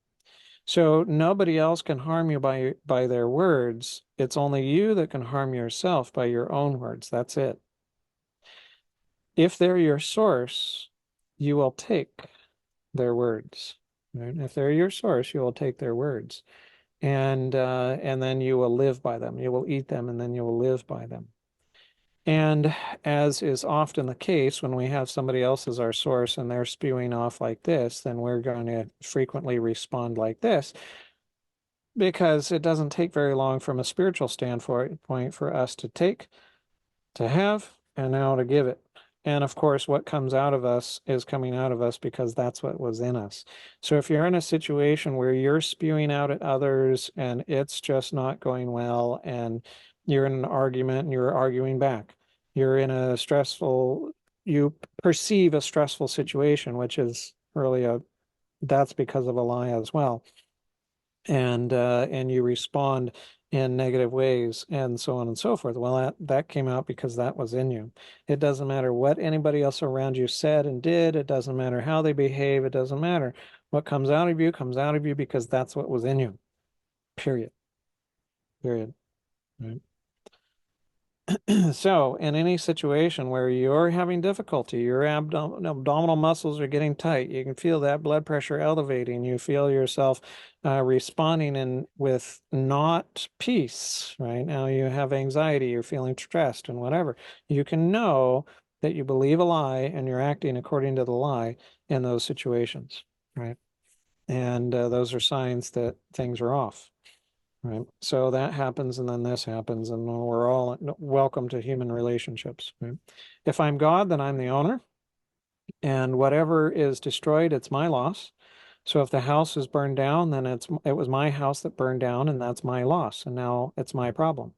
So nobody else can harm you by their words. It's only you that can harm yourself by your own words. That's it. If they're your source, you will take their words. Right? If they're your source, you will take their words. And then you will live by them. You will eat them, and then you will live by them. And as is often the case, when we have somebody else as our source and they're spewing off like this, then we're going to frequently respond like this, because it doesn't take very long from a spiritual standpoint for us to take, to have, and now to give it. And of course, what comes out of us is coming out of us because that's what was in us. So if you're in a situation where you're spewing out at others and it's just not going well, and you're in an argument and you're arguing back, you're in a stressful, you perceive a stressful situation, which is really that's because of a lie as well. And you respond in negative ways and so on and so forth. Well, that came out because that was in you. It doesn't matter what anybody else around you said and did. It doesn't matter how they behave. It doesn't matter. What comes out of you because that's what was in you. Period. Period. Right. So, in any situation where you're having difficulty, your abdominal muscles are getting tight, you can feel that blood pressure elevating, you feel yourself responding with not peace, right? Now you have anxiety, you're feeling stressed and whatever. You can know that you believe a lie and you're acting according to the lie in those situations, right? And those are signs that things are off. Right. So that happens, and then this happens, and we're all welcome to human relationships. Right? If I'm God, then I'm the owner, and whatever is destroyed, it's my loss. So if the house is burned down, then it was my house that burned down, and that's my loss, and now it's my problem.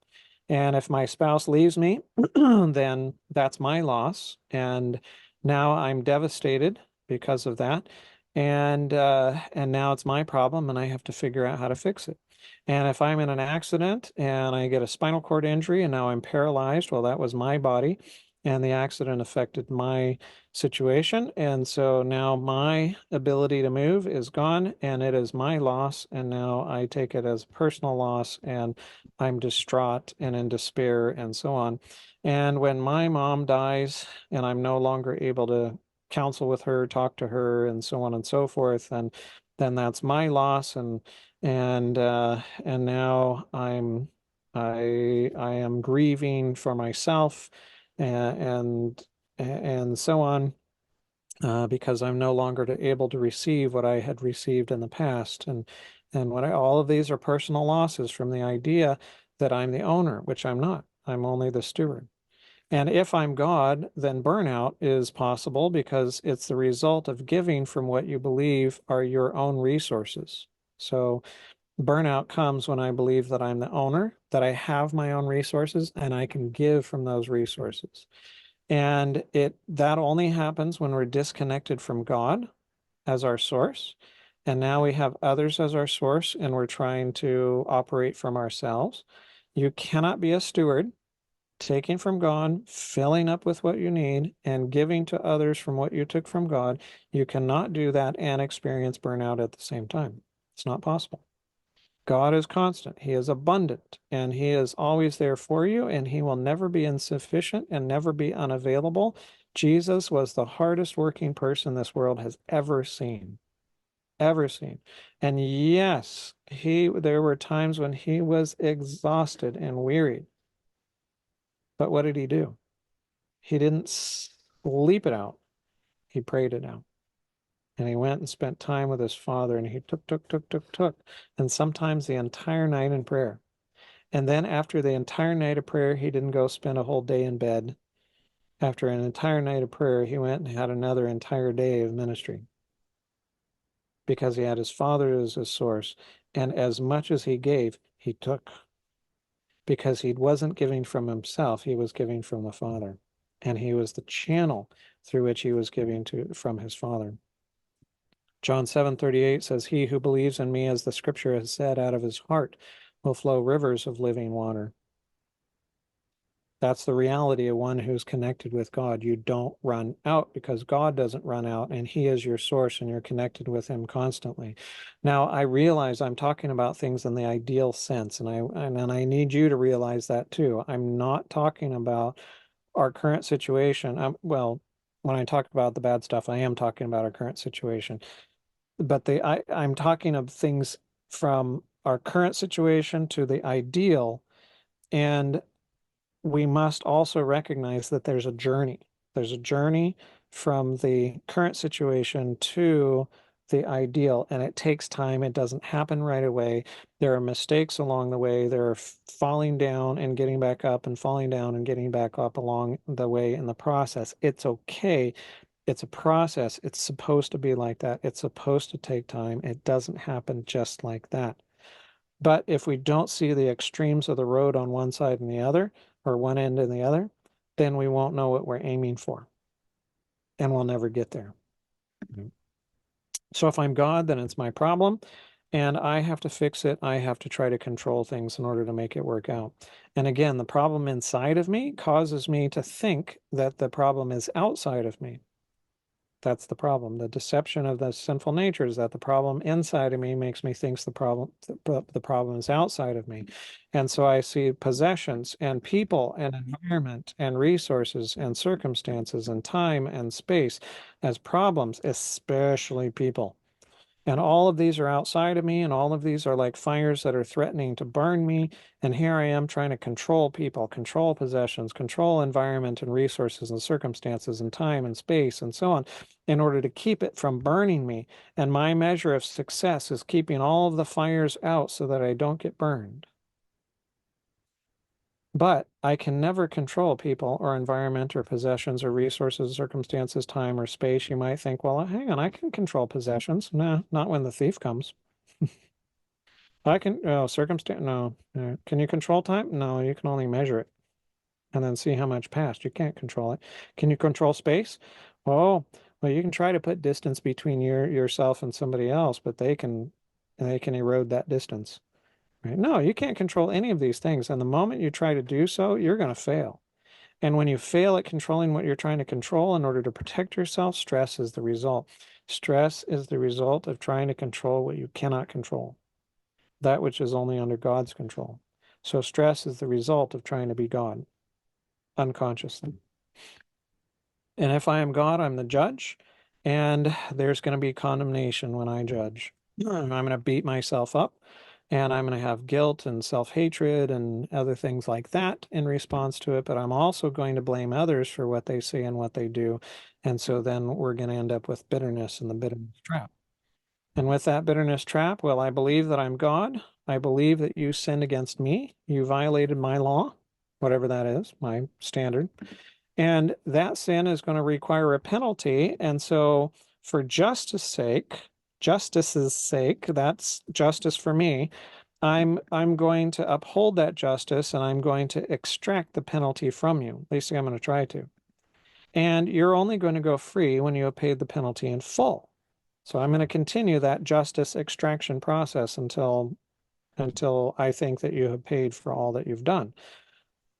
And if my spouse leaves me, then that's my loss, and now I'm devastated because of that, and now it's my problem, and I have to figure out how to fix it. And if I'm in an accident and I get a spinal cord injury and now I'm paralyzed, well, that was my body, and the accident affected my situation. And so now my ability to move is gone and it is my loss. And now I take it as a personal loss and I'm distraught and in despair and so on. And when my mom dies and I'm no longer able to counsel with her, talk to her, and so on and so forth, and then that's my loss. And now I am grieving for myself and so on, because I'm no longer able to receive what I had received in the past. And all of these are personal losses from the idea that I'm the owner, which I'm not. I'm only the steward. And if I'm God, then burnout is possible because it's the result of giving from what you believe are your own resources. So burnout comes when I believe that I'm the owner, that I have my own resources, and I can give from those resources. And that only happens when we're disconnected from God as our source. And now we have others as our source, and we're trying to operate from ourselves. You cannot be a steward, taking from God, filling up with what you need, and giving to others from what you took from God. You cannot do that and experience burnout at the same time. It's not possible. God is constant. He is abundant, and He is always there for you, and He will never be insufficient and never be unavailable. Jesus was the hardest working person this world has ever seen, ever seen. And yes, there were times when He was exhausted and wearied. But what did He do? He didn't sleep it out. He prayed it out. And he went and spent time with his Father, and he took, and sometimes the entire night in prayer. And then after the entire night of prayer, he didn't go spend a whole day in bed. After an entire night of prayer, he went and had another entire day of ministry because he had his Father as his source. And as much as he gave, he took, because he wasn't giving from himself, he was giving from the Father. And he was the channel through which he was giving from his Father. John 7:38 says, "He who believes in me, as the scripture has said, out of his heart will flow rivers of living water." That's the reality of one who's connected with God. You don't run out because God doesn't run out, and He is your source, and you're connected with Him constantly. Now, I realize I'm talking about things in the ideal sense, and I need you to realize that too. I'm not talking about our current situation. Well, when I talk about the bad stuff, I am talking about our current situation. But I'm talking of things from our current situation to the ideal, and we must also recognize that there's a journey. There's a journey from the current situation to the ideal, and it takes time. It doesn't happen right away. There are mistakes along the way. There are falling down and getting back up and falling down and getting back up along the way in the process. It's okay. It's a process. It's supposed to be like that. It's supposed to take time. It doesn't happen just like that. But if we don't see the extremes of the road on one side and the other, or one end and the other, then we won't know what we're aiming for, and we'll never get there. So if I'm God, then it's my problem, and I have to fix it. I have to try to control things in order to make it work out. And again, the problem inside of me causes me to think that the problem is outside of me. That's the problem. The deception of the sinful nature is that the problem inside of me makes me think the problem is outside of me. And so I see possessions and people and environment and resources and circumstances and time and space as problems, especially people. And all of these are outside of me, and all of these are like fires that are threatening to burn me. And here I am trying to control people, control possessions, control environment and resources and circumstances and time and space and so on in order to keep it from burning me. And my measure of success is keeping all of the fires out so that I don't get burned. But I can never control people or environment or possessions or resources, circumstances, time, or space. You might think, well, hang on, I can control possessions. No, not when the thief comes. I can, oh, circumstance, no. Can you control time? No, you can only measure it and then see how much passed. You can't control it. Can you control space? Oh, well, you can try to put distance between yourself and somebody else, but they can erode that distance. Right? No, you can't control any of these things. And the moment you try to do so, you're going to fail. And when you fail at controlling what you're trying to control in order to protect yourself, stress is the result. Stress is the result of trying to control what you cannot control, that which is only under God's control. So stress is the result of trying to be God unconsciously. And if I am God, I'm the judge, and there's going to be condemnation when I judge. I'm going to beat myself up, and I'm going to have guilt and self-hatred and other things like that in response to it. But I'm also going to blame others for what they say and what they do. And so then we're going to end up with bitterness and the bitterness trap. And with that bitterness trap, well, I believe that I'm God. I believe that you sinned against me. You violated my law, whatever that is, my standard. And that sin is going to require a penalty. And so for justice's sake, that's justice for me. I'm going to uphold that justice, and I'm going to extract the penalty from you. At least I'm going to try to. And you're only going to go free when you have paid the penalty in full. So I'm going to continue that justice extraction process until I think that you have paid for all that you've done.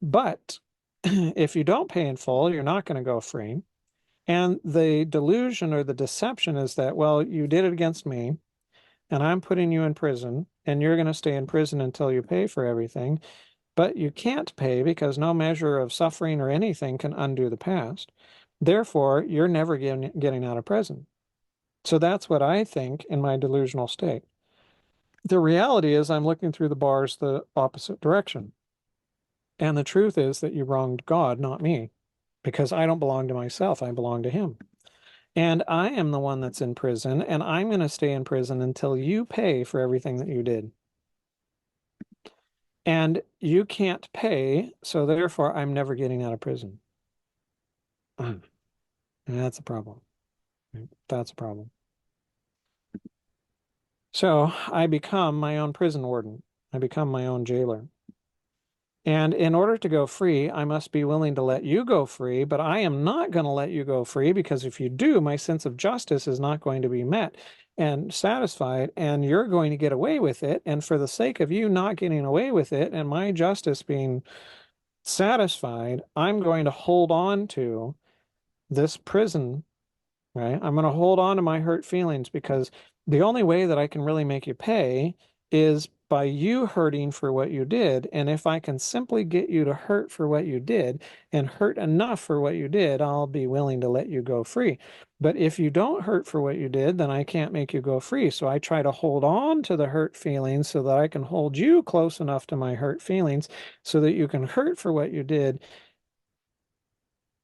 But if you don't pay in full, you're not going to go free. And the delusion or the deception is that, well, you did it against me, and I'm putting you in prison, and you're going to stay in prison until you pay for everything. But you can't pay because no measure of suffering or anything can undo the past. Therefore, you're never getting out of prison. So that's what I think in my delusional state. The reality is I'm looking through the bars the opposite direction. And the truth is that you wronged God, not me, because I don't belong to myself. I belong to him. And I am the one that's in prison, and I'm going to stay in prison until you pay for everything that you did. And you can't pay, so therefore I'm never getting out of prison. And that's a problem. That's a problem. So I become my own prison warden. I become my own jailer. And in order to go free, I must be willing to let you go free, but I am not going to let you go free because if you do, my sense of justice is not going to be met and satisfied, and you're going to get away with it. And for the sake of you not getting away with it and my justice being satisfied, I'm going to hold on to this prison, right? I'm going to hold on to my hurt feelings because the only way that I can really make you pay is by you hurting for what you did. And if I can simply get you to hurt for what you did and hurt enough for what you did, I'll be willing to let you go free. But if you don't hurt for what you did, then I can't make you go free. So I try to hold on to the hurt feelings so that I can hold you close enough to my hurt feelings so that you can hurt for what you did.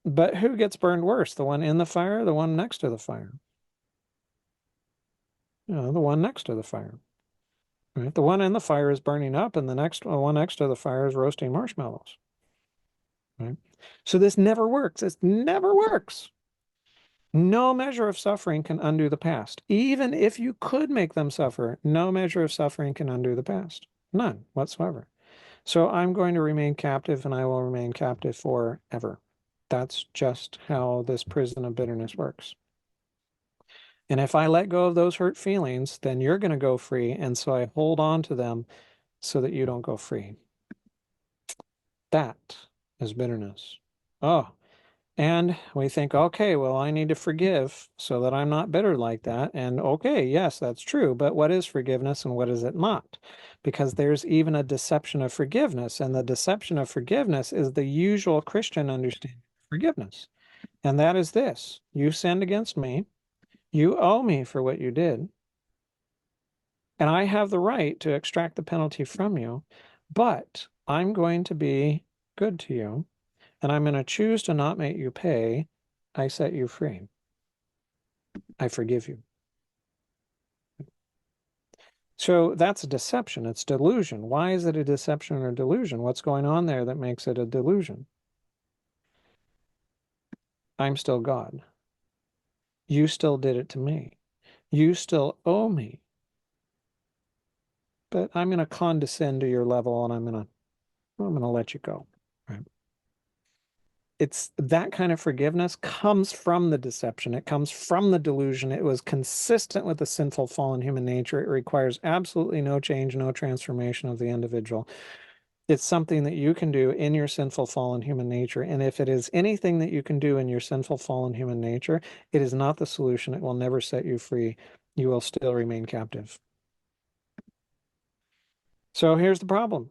But who gets burned worse? The one in the fire or the one next to the fire? The one next to the fire. Right? The one in the fire is burning up, and the one next to the fire is roasting marshmallows. Right? So this never works. This never works. No measure of suffering can undo the past. Even if you could make them suffer, no measure of suffering can undo the past. None whatsoever. So I'm going to remain captive, and I will remain captive forever. That's just how this prison of bitterness works. And if I let go of those hurt feelings, then you're going to go free. And so I hold on to them so that you don't go free. That is bitterness. Oh, and we think, okay, well, I need to forgive so that I'm not bitter like that. And okay, yes, that's true. But what is forgiveness and what is it not? Because there's even a deception of forgiveness. And the deception of forgiveness is the usual Christian understanding of forgiveness. And that is this: you sinned against me. You owe me for what you did. And I have the right to extract the penalty from you. But I'm going to be good to you, and I'm going to choose to not make you pay. I set you free. I forgive you. So that's a deception. It's delusion. Why is it a deception or delusion? What's going on there that makes it a delusion? I'm still God. You still did it to me. You still owe me. But I'm going to condescend to your level, and I'm going to let you go. Right? It's that kind of forgiveness comes from the deception. It comes from the delusion. It was consistent with the sinful fallen human nature. It requires absolutely no change, no transformation of the individual. It's something that you can do in your sinful fallen human nature. And if it is anything that you can do in your sinful fallen human nature, it is not the solution. It will never set you free. You will still remain captive. So here's the problem.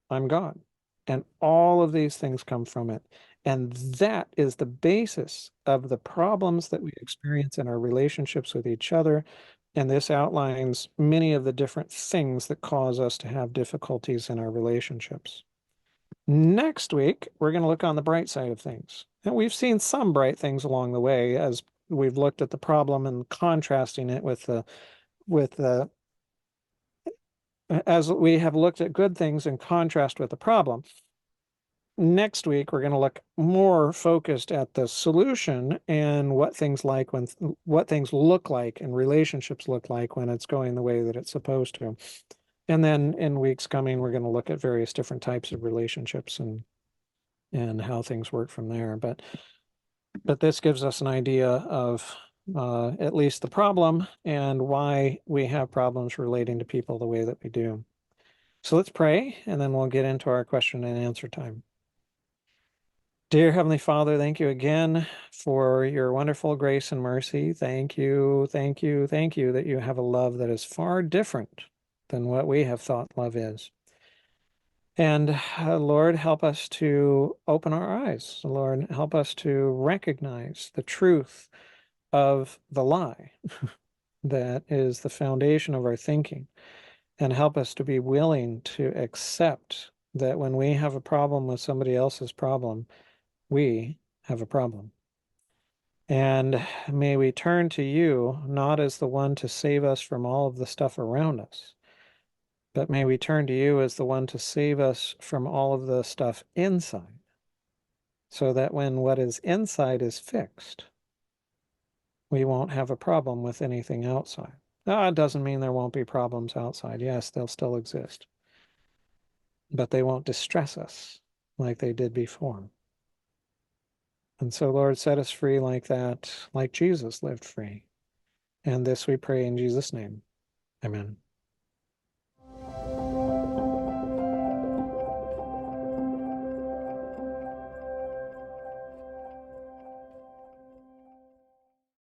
I'm God. And all of these things come from it. And that is the basis of the problems that we experience in our relationships with each other. And this outlines many of the different things that cause us to have difficulties in our relationships. Next week, we're going to look on the bright side of things. And we've seen some bright things along the way as we've looked at the problem and contrasting it with the as we have looked at good things in contrast with the problem. Next week, we're going to look more focused at the solution and what things look like and relationships look like when it's going the way that it's supposed to. And then in weeks coming, we're going to look at various different types of relationships and how things work from there. But this gives us an idea of at least the problem and why we have problems relating to people the way that we do. So let's pray, and then we'll get into our question and answer time. Dear Heavenly Father, thank you again for your wonderful grace and mercy. Thank you, thank you, thank you that you have a love that is far different than what we have thought love is. And Lord, help us to open our eyes. Lord, help us to recognize the truth of the lie that is the foundation of our thinking, and help us to be willing to accept that when we have a problem with somebody else's problem, we have a problem. And may we turn to you not as the one to save us from all of the stuff around us, but may we turn to you as the one to save us from all of the stuff inside, so that when what is inside is fixed, we won't have a problem with anything outside. Now, it doesn't mean there won't be problems outside. Yes, they'll still exist, but they won't distress us like they did before. And so, Lord, set us free like that, like Jesus lived free. And this we pray in Jesus' name. Amen.